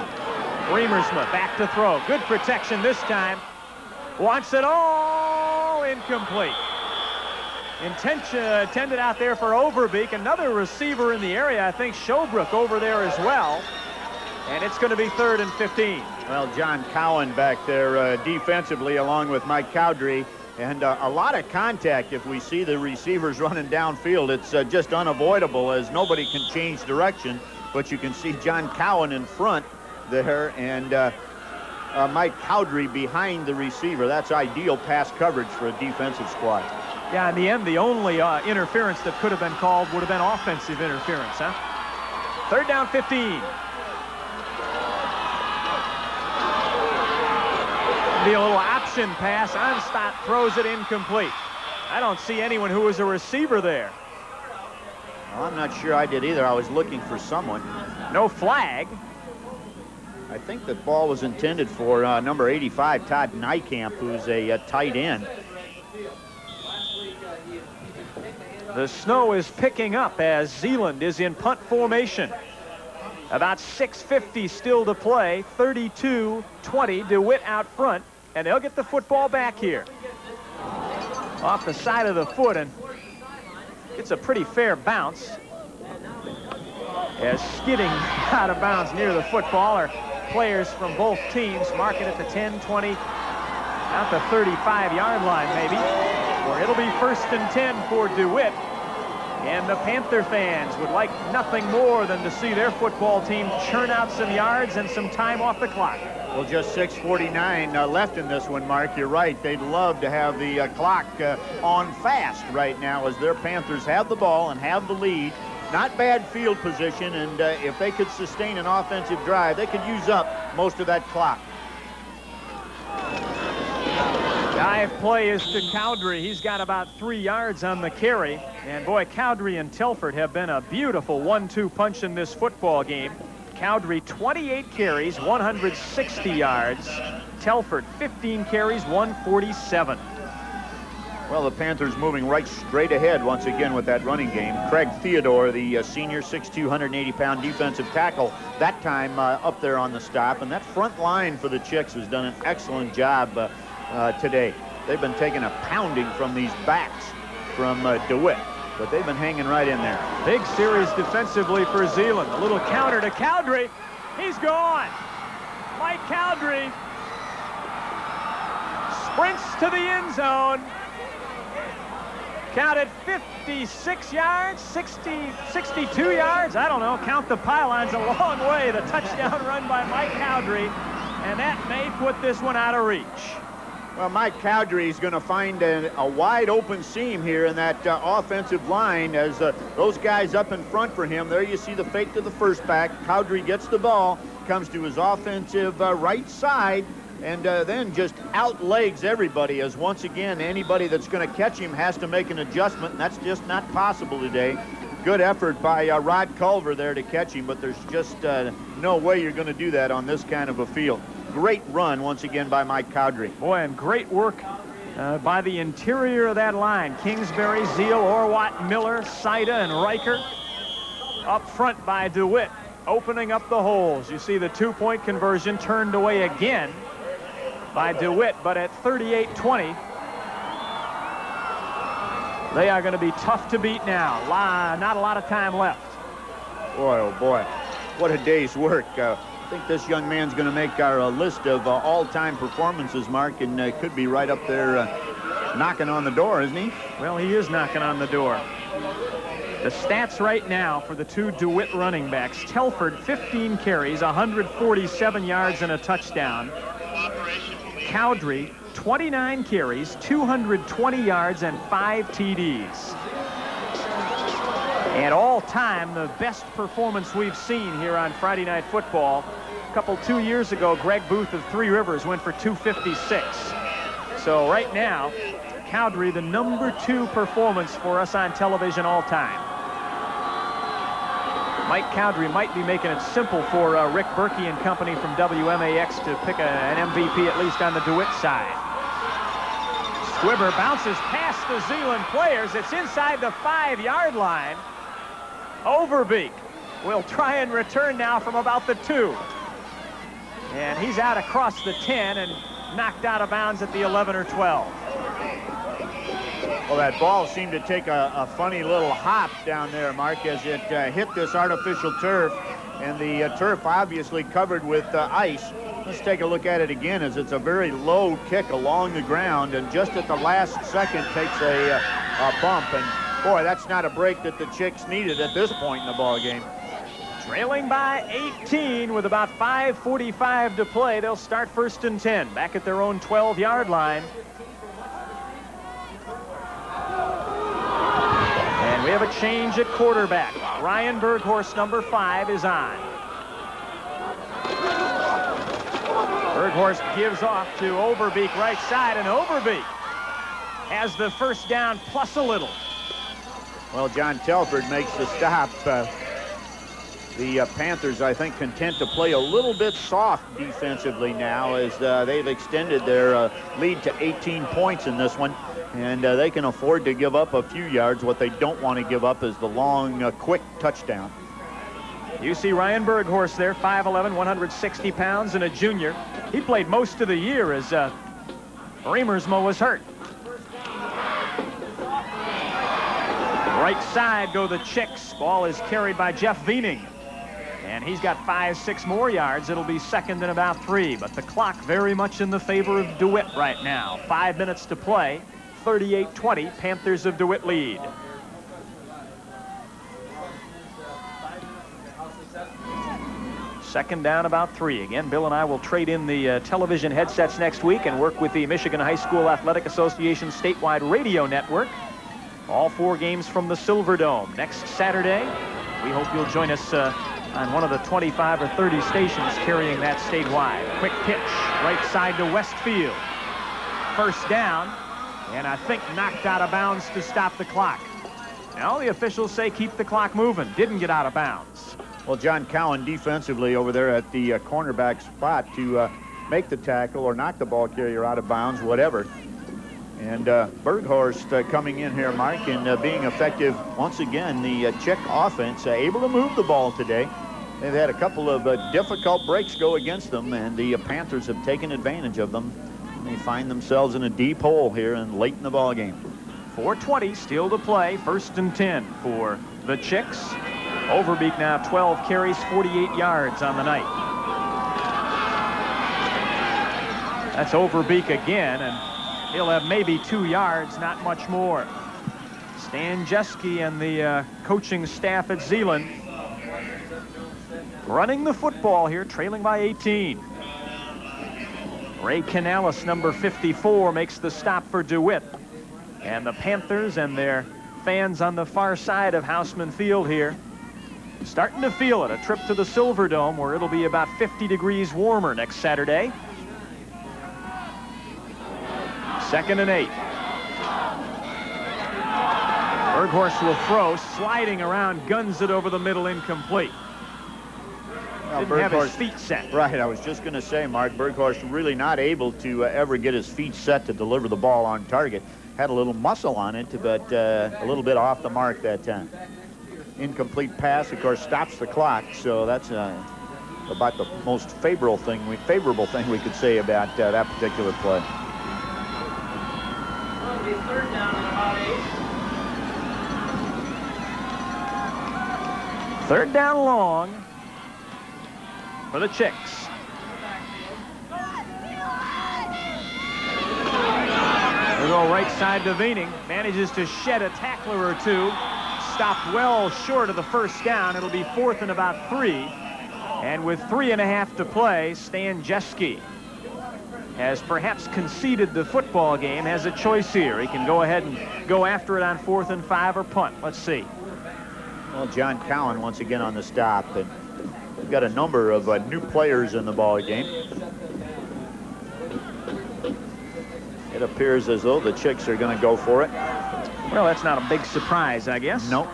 Remersma back to throw. Good protection this time. Wants it all incomplete. Intended out there for Overbeek. Another receiver in the area. I think Showbrook over there as well. And it's going to be 3rd and 15. Well, John Cowan back there defensively along with Mike Cowdery. And a lot of contact if we see the receivers running downfield. It's just unavoidable as nobody can change direction. But you can see John Cowan in front there and Mike Cowdery behind the receiver. That's ideal pass coverage for a defensive squad. Yeah, in the end, the only interference that could have been called would have been offensive interference, huh? 3rd down, 15. Be a little option pass. Onstott throws it incomplete. I don't see anyone who was a receiver there. Well, I'm not sure I did either. I was looking for someone. No flag. I think the ball was intended for number 85, Todd Nykamp, who's a tight end. The snow is picking up as Zeeland is in punt formation. About 6:50 still to play. 32-20. DeWitt out front, and they'll get the football back here. Off the side of the foot, and it's a pretty fair bounce. As skidding out of bounds near the football are players from both teams. Mark it at the 10, 20, out the 35-yard line maybe. Or it'll be 1st and 10 for DeWitt. And the Panther fans would like nothing more than to see their football team churn out some yards and some time off the clock. Well, just 6:49 left in this one, Mark. You're right. They'd love to have the clock on fast right now as their Panthers have the ball and have the lead. Not bad field position, and if they could sustain an offensive drive, they could use up most of that clock. Dive play is to Cowdery. He's got about 3 yards on the carry. And boy, Cowdery and Telford have been a beautiful 1-2 punch in this football game. Cowdery 28 carries, 160 yards. Telford 15 carries, 147. Well, the Panthers moving right straight ahead once again with that running game. Craig Theodore, the senior 6'2", 180-pound defensive tackle, that time up there on the stop. And that front line for the Chicks has done an excellent job today. They've been taking a pounding from these backs from DeWitt, but they've been hanging right in there. Big series defensively for Zeeland. A little counter to Cowdery. He's gone. Mike Cowdery sprints to the end zone. Counted 56 yards, 62 yards. I don't know. Count the pylons a long way. The touchdown run by Mike Cowdery, and that may put this one out of reach. Well, Mike Cowdery is going to find a wide open seam here in that offensive line as those guys up in front for him. There you see the fake to the first back. Cowdery gets the ball, comes to his offensive right side, and then just outlegs everybody as once again anybody that's going to catch him has to make an adjustment, and that's just not possible today. Good effort by Rod Culver there to catch him, but there's just no way you're going to do that on this kind of a field. Great run once again by Mike Cowdery. Boy, and great work by the interior of that line. Kingsbury, Zeal, Orwatt, Miller, Saida, and Riker. Up front by Dewitt, opening up the holes. You see the two-point conversion turned away again by Dewitt, but at 38-20, they are going to be tough to beat now. Not a lot of time left. Boy, oh boy, what a day's work. I think this young man's going to make our list of all-time performances, Mark, and could be right up there knocking on the door, isn't he? Well, he is knocking on the door. The stats right now for the two DeWitt running backs. Telford, 15 carries, 147 yards and a touchdown. Cowdery, 29 carries, 220 yards and 5 TDs. And all time, the best performance we've seen here on Friday Night Football. 2 years ago, Greg Booth of Three Rivers went for 256. So right now, Cowdery, the #2 performance for us on television all time. Mike Cowdery might be making it simple for Rick Berkey and company from WMAX to pick an MVP at least on the DeWitt side. Squibber bounces past the Zeeland players. It's inside the 5-yard line. Overbeek will try and return now from about the 2. And he's out across the 10 and knocked out of bounds at the 11 or 12. Well, that ball seemed to take a funny little hop down there, Mark, as it hit this artificial turf, and the turf obviously covered with ice. Let's take a look at it again, as it's a very low kick along the ground, and just at the last second takes a bump. And boy, that's not a break that the Chicks needed at this point in the ball game. Trailing by 18 with about 5:45 to play. They'll start 1st and 10 back at their own 12-yard line. And we have a change at quarterback. Ryan Berghorst, number 5, is on. Berghorst gives off to Overbeek right side, and Overbeek has the first down plus a little. Well, John Telford makes the stop. The Panthers, I think, content to play a little bit soft defensively now as they've extended their lead to 18 points in this one. And they can afford to give up a few yards. What they don't want to give up is the long, quick touchdown. You see Ryan Berghorst there, 5'11", 160 pounds, and a junior. He played most of the year as Remersma was hurt. Right side go the Chicks. Ball is carried by Jeff Viening. And he's got 5-6 more yards. It'll be second and about 3. But the clock very much in the favor of DeWitt right now. 5 minutes to play. 38-20. Panthers of DeWitt lead. Second down about 3. Again, Bill and I will trade in the television headsets next week and work with the Michigan High School Athletic Association statewide radio network. All 4 games from the Silverdome next Saturday. We hope you'll join us on one of the 25 or 30 stations carrying that statewide. Quick pitch, right side to Westfield. First down, and I think knocked out of bounds to stop the clock. Now the officials say keep the clock moving. Didn't get out of bounds. Well, John Cowan defensively over there at the cornerback spot to make the tackle or knock the ball carrier out of bounds, whatever. And Berghorst coming in here, Mark, and being effective once again. The Chick offense able to move the ball today. They've had a couple of difficult breaks go against them, and the Panthers have taken advantage of them. And they find themselves in a deep hole here and late in the ball game. 4:20 still to play. 1st and 10 for the Chicks. Overbeek now 12 carries, 48 yards on the night. That's Overbeek again, and he'll have maybe 2 yards, not much more. Stan Jeske and the coaching staff at Zeeland running the football here, trailing by 18. Ray Canales, number 54, makes the stop for Dewitt. And the Panthers and their fans on the far side of Houseman Field here starting to feel it. A trip to the Silverdome where it'll be about 50 degrees warmer next Saturday. 2nd and 8. Berghorst will throw, sliding around, guns it over the middle, incomplete. Didn't have his feet set. Right, I was just going to say, Mark, Berghorst really not able to ever get his feet set to deliver the ball on target. Had a little muscle on it, but a little bit off the mark that time. Incomplete pass, of course, stops the clock, so that's about the most favorable thing we could say about that particular play. It'll be 3rd down and about 8. 3rd down long for the Chicks. We'll go right side to Veening. Manages to shed a tackler or two. Stopped well short of the 1st down. It'll be 4th and about 3. And with 3.5 to play, Stan Jeske has perhaps conceded the football game, has a choice here. He can go ahead and go after it on 4th and 5 or punt. Let's see. Well, John Cowan once again on the stop. And we've got a number of new players in the ball game. It appears as though the Chicks are going to go for it. Well, that's not a big surprise, I guess. Nope.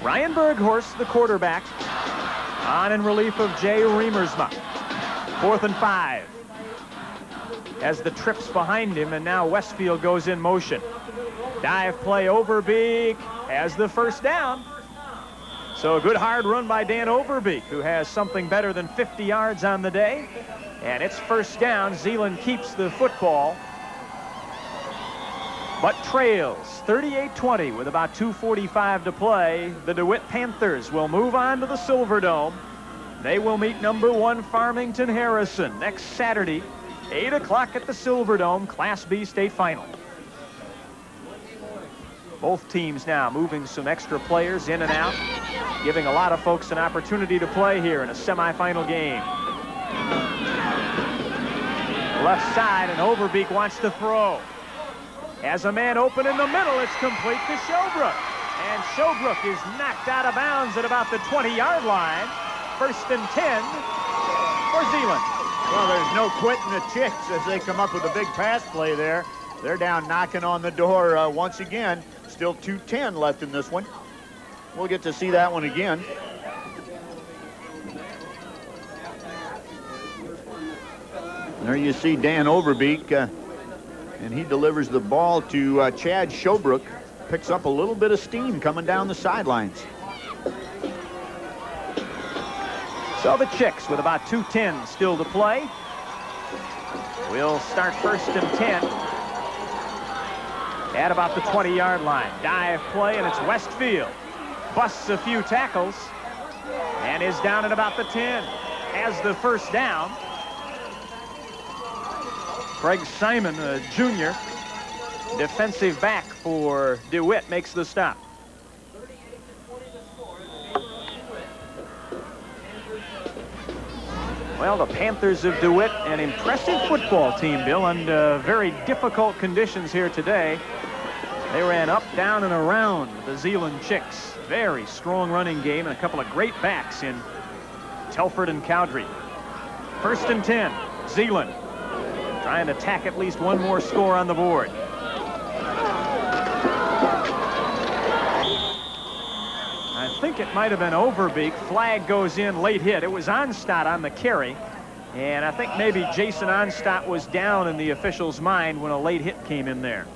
Ryan Berghorst, the quarterback, on in relief of Jay Riemersma. 4th and 5. As the trips behind him, and now Westfield goes in motion. Dive play, Overbeek has the 1st down. So a good hard run by Dan Overbeek, who has something better than 50 yards on the day. And it's 1st down. Zeeland keeps the football, but trails 38-20 with about 2:45 to play. The DeWitt Panthers will move on to the Silverdome. They will meet number 1 Farmington Harrison next Saturday, 8 o'clock at the Silverdome, Class B state final. Both teams now moving some extra players in and out, giving a lot of folks an opportunity to play here in a semifinal game. Left side, and Overbeek wants to throw. Has a man open in the middle. It's complete to Showbrook. And Showbrook is knocked out of bounds at about the 20-yard line. 1st and 10 for Zeeland. Well, there's no quitting the Chicks as they come up with a big pass play there. They're down knocking on the door once again. Still 2:10 left in this one. We'll get to see that one again. There you see Dan Overbeek, and he delivers the ball to Chad Showbrook. Picks up a little bit of steam coming down the sidelines. So the Chicks, with about 2:10 still to play, will start 1st and 10 at about the 20-yard line. Dive play, and it's Westfield. Busts a few tackles and is down at about the 10. Has the 1st down. Craig Simon, a junior, defensive back for DeWitt, makes the stop. Well, the Panthers of DeWitt, an impressive football team, Bill, under very difficult conditions here today. They ran up, down, and around the Zeeland Chicks. Very strong running game and a couple of great backs in Telford and Cowdrey. 1st and 10, Zeeland trying to tack at least one more score on the board. I think it might have been Overbeek. Flag goes in, late hit. It was Onstadt on the carry. And I think maybe Jason Onstadt was down in the official's mind when a late hit came in there.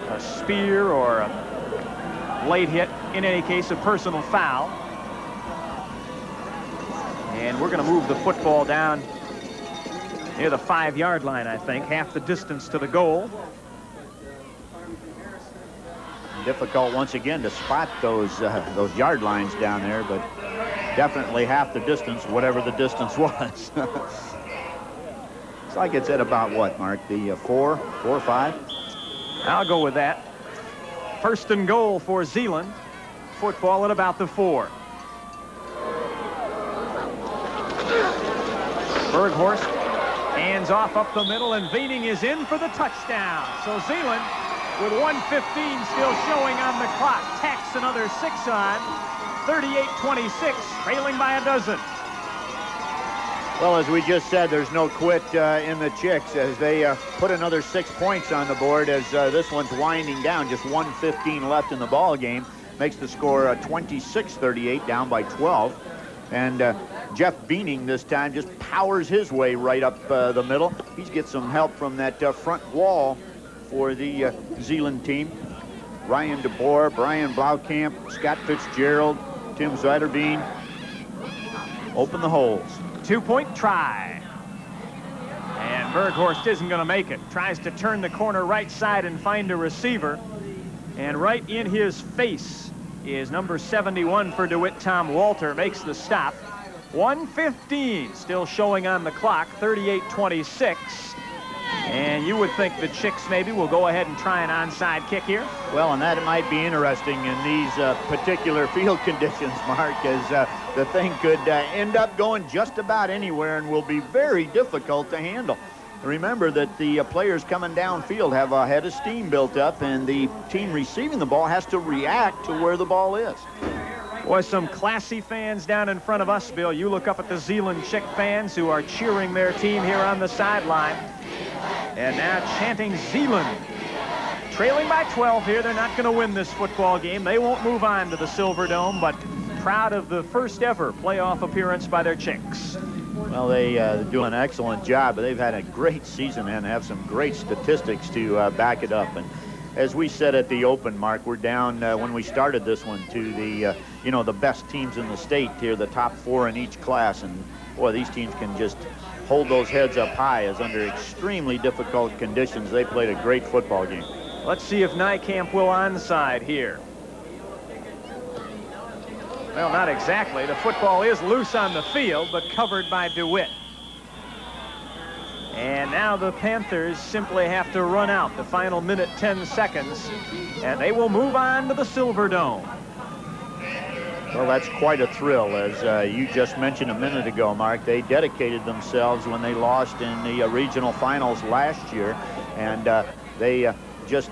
A spear or a late hit, in any case, a personal foul. And we're going to move the football down near the 5-yard line, I think, half the distance to the goal. Difficult once again to spot those yard lines down there, but definitely half the distance, whatever the distance was. It's like it's at about what, Mark? The 4 or 5? I'll go with that. 1st and goal for Zeeland. Football at about the 4. Berghorst hands off up the middle, and Veening is in for the touchdown. So Zeeland, with 1:15 still showing on the clock, tacks another 6 on. 38-26, trailing by a dozen. Well, as we just said, there's no quit in the Chicks as they put another 6 points on the board as this one's winding down. Just 1:15 left in the ball game. Makes the score 26-38, down by 12. And Jeff Veening this time just powers his way right up the middle. He's get some help from that front wall for the Zeeland team. Ryan DeBoer, Brian Blaukamp, Scott Fitzgerald, Tim Zeiderbein. Open the holes. 2-point try. And Berghorst isn't going to make it. Tries to turn the corner right side and find a receiver. And right in his face is number 71 for DeWitt, Tom Walter. Makes the stop. 1:15 still showing on the clock. 38-26. And you would think the Chicks maybe will go ahead and try an onside kick here. Well, and that might be interesting in these particular field conditions, Mark, as the thing could end up going just about anywhere and will be very difficult to handle. Remember that the players coming downfield have a head of steam built up, and the team receiving the ball has to react to where the ball is. Boy, some classy fans down in front of us, Bill. You look up at the Zeeland Chick fans who are cheering their team here on the sideline. And now chanting Zeeland. Trailing by 12 here. They're not going to win this football game. They won't move on to the Silver Dome, but proud of the first ever playoff appearance by their Chicks. Well, they do an excellent job, but they've had a great season and have some great statistics to back it up. And as we said at the open, Mark, we're down when we started this one to the, the best teams in the state here, the top 4 in each class. And boy, these teams can just hold those heads up high as under extremely difficult conditions. They played a great football game. Let's see if Nykamp will onside here. Well, not exactly. The football is loose on the field, but covered by DeWitt. And now the Panthers simply have to run out the final minute 10 seconds, and they will move on to the Silver Dome. Well, that's quite a thrill, as you just mentioned a minute ago, Mark. They dedicated themselves when they lost in the regional finals last year, and they just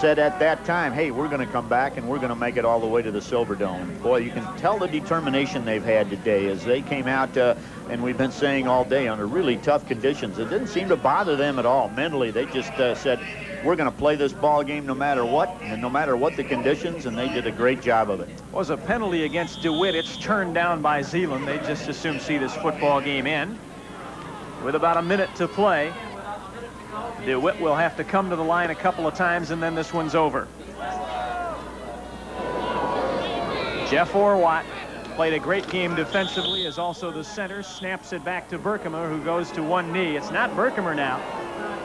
said at that time, hey, we're going to come back and we're going to make it all the way to the Silver Dome. Boy, you can tell the determination they've had today as they came out, and we've been saying all day, under really tough conditions. It didn't seem to bother them at all. Mentally, they just said, we're going to play this ball game no matter what, and no matter what the conditions, and they did a great job of it. Was a penalty against DeWitt. It's turned down by Zeeland. They just as soon see this football game end. With about a minute to play, DeWitt will have to come to the line a couple of times, and then this one's over. Jeff Orwatt played a great game defensively, as also the center snaps it back to Berkemer, who goes to one knee. It's not Berkemer now.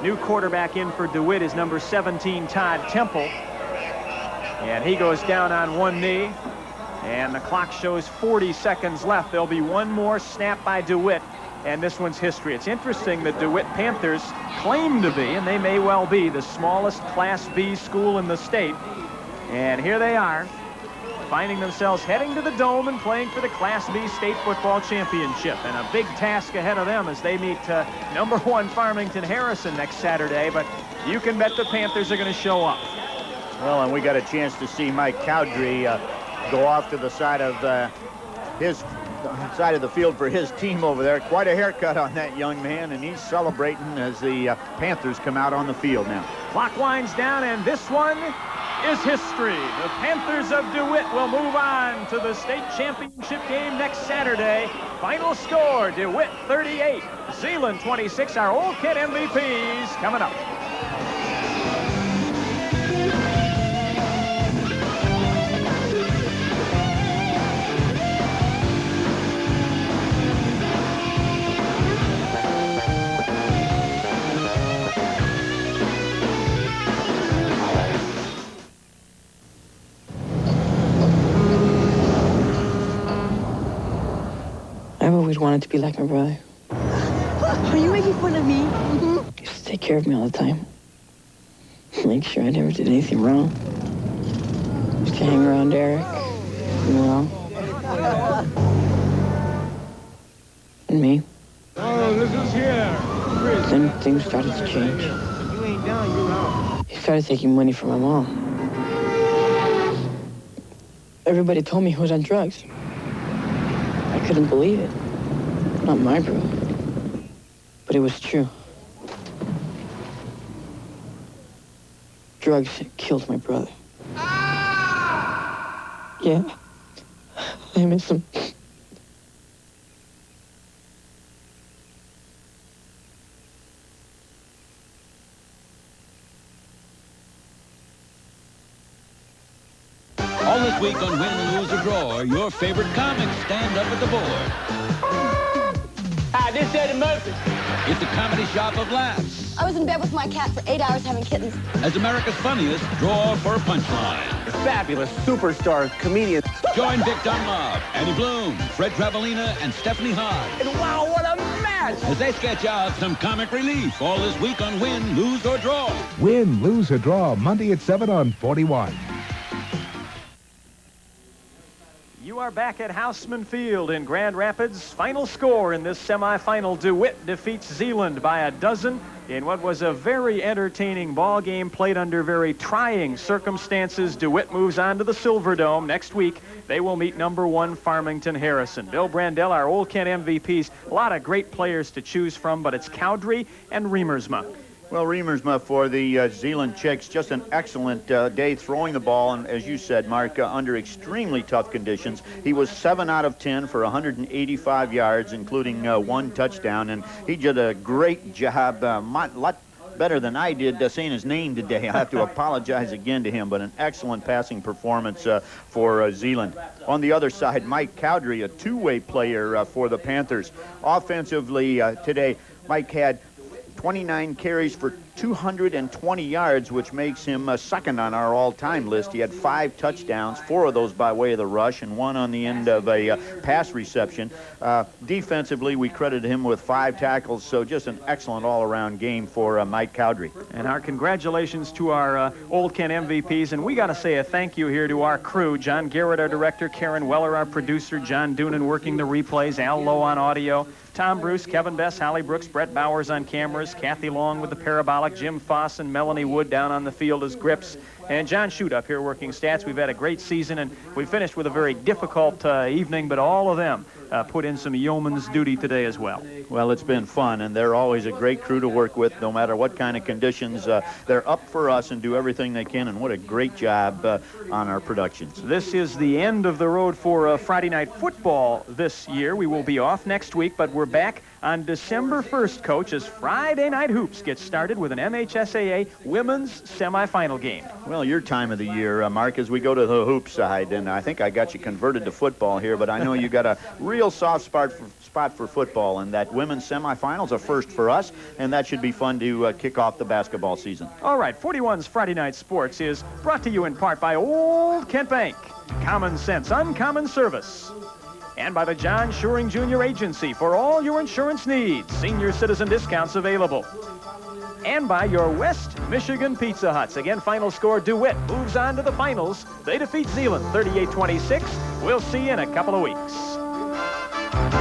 New quarterback in for DeWitt is number 17, Todd Temple. And he goes down on one knee. And the clock shows 40 seconds left. There'll be one more snap by DeWitt, and this one's history. It's interesting that DeWitt Panthers claim to be, and they may well be, the smallest Class B school in the state. And here they are, finding themselves heading to the Dome and playing for the Class B State Football Championship. And a big task ahead of them as they meet number 1 Farmington Harrison next Saturday. But you can bet the Panthers are going to show up. Well, and we got a chance to see Mike Cowdrey go off to the side of his side of the field for his team over there. Quite a haircut on that young man, and he's celebrating as the Panthers come out on the field now. Clock winds down, and this one is history. The Panthers of DeWitt will move on to the state championship game next Saturday. Final score, DeWitt 38, Zeeland 26. Our Old Kid MVPs coming up. I've always wanted to be like my brother. Are you making fun of me? Mm-hmm. He used to take care of me all the time. Make sure I never did anything wrong. Used to hang around Eric, and me. Oh, this is here. Then things started to change. You ain't down, you out. He started taking money from my mom. Everybody told me he was on drugs. I couldn't believe it. Not my bro. But it was true. Drugs killed my brother. Yeah. I miss him. All this week on Win, Lose, or Draw, your favorite comics stand up at the board. Hi, this is Eddie Murphy. It's the comedy shop of laughs. I was in bed with my cat for 8 hours having kittens. As America's funniest, draw for a punchline. Fabulous superstar comedian. Join Vic Dunlop, Annie Bloom, Fred Travelina, and Stephanie Hahn. And wow, what a match! As they sketch out some comic relief all this week on Win, Lose, or Draw. Win, Lose, or Draw, Monday at 7 on 41. You are back at Houseman Field in Grand Rapids. Final score in this semifinal, DeWitt defeats Zeeland by a dozen in what was a very entertaining ball game played under very trying circumstances. DeWitt moves on to the Silverdome. Next week, they will meet number 1 Farmington Harrison. Bill Brandell, our Old Kent MVPs, a lot of great players to choose from, but it's Cowdrey and Riemersma. Well, Riemersma for the Zeeland Chicks, just an excellent day throwing the ball, and as you said, Mark, under extremely tough conditions. He was 7 out of 10 for 185 yards, including 1 touchdown, and he did a great job, a lot better than I did saying his name today. I have to apologize again to him, but an excellent passing performance for Zeeland. On the other side, Mike Cowdrey, a two-way player for the Panthers. Offensively today, Mike had 29 carries for 220 yards, which makes him second on our all-time list. He had 5 touchdowns, 4 of those by way of the rush, and 1 on the end of a pass reception. Defensively, we credited him with 5 tackles, so just an excellent all-around game for Mike Cowdrey. And our congratulations to our Old Kent MVPs, and we got to say a thank you here to our crew. John Garrett, our director, Karen Weller, our producer, John Doonan working the replays, Al Lowe on audio, Tom Bruce, Kevin Bess, Holly Brooks, Brett Bowers on cameras, Kathy Long with the parabolic, Jim Foss and Melanie Wood down on the field as grips, and John Shute up here working stats. We've had a great season, and we finished with a very difficult evening, but all of them put in some yeoman's duty today as well. Well, it's been fun, and they're always a great crew to work with, no matter what kind of conditions. They're up for us and do everything they can, and what a great job on our productions. This is the end of the road for Friday Night Football this year. We will be off next week, but we're back on December 1st, Coach, as Friday Night Hoops gets started with an MHSAA women's semifinal game. Well, your time of the year, Mark, as we go to the hoop side, and I think I got you converted to football here, but I know you got a real soft spot for football, and that women's semifinals are first for us, and that should be fun to kick off the basketball season. All right, 41's Friday Night Sports is brought to you in part by Old Kent Bank, common sense, uncommon service, and by the John Shuring Jr. Agency for all your insurance needs, senior citizen discounts available, and by your West Michigan Pizza Huts. Again, final score, DeWitt moves on to the finals. They defeat Zeeland 38-26. We'll see you in a couple of weeks.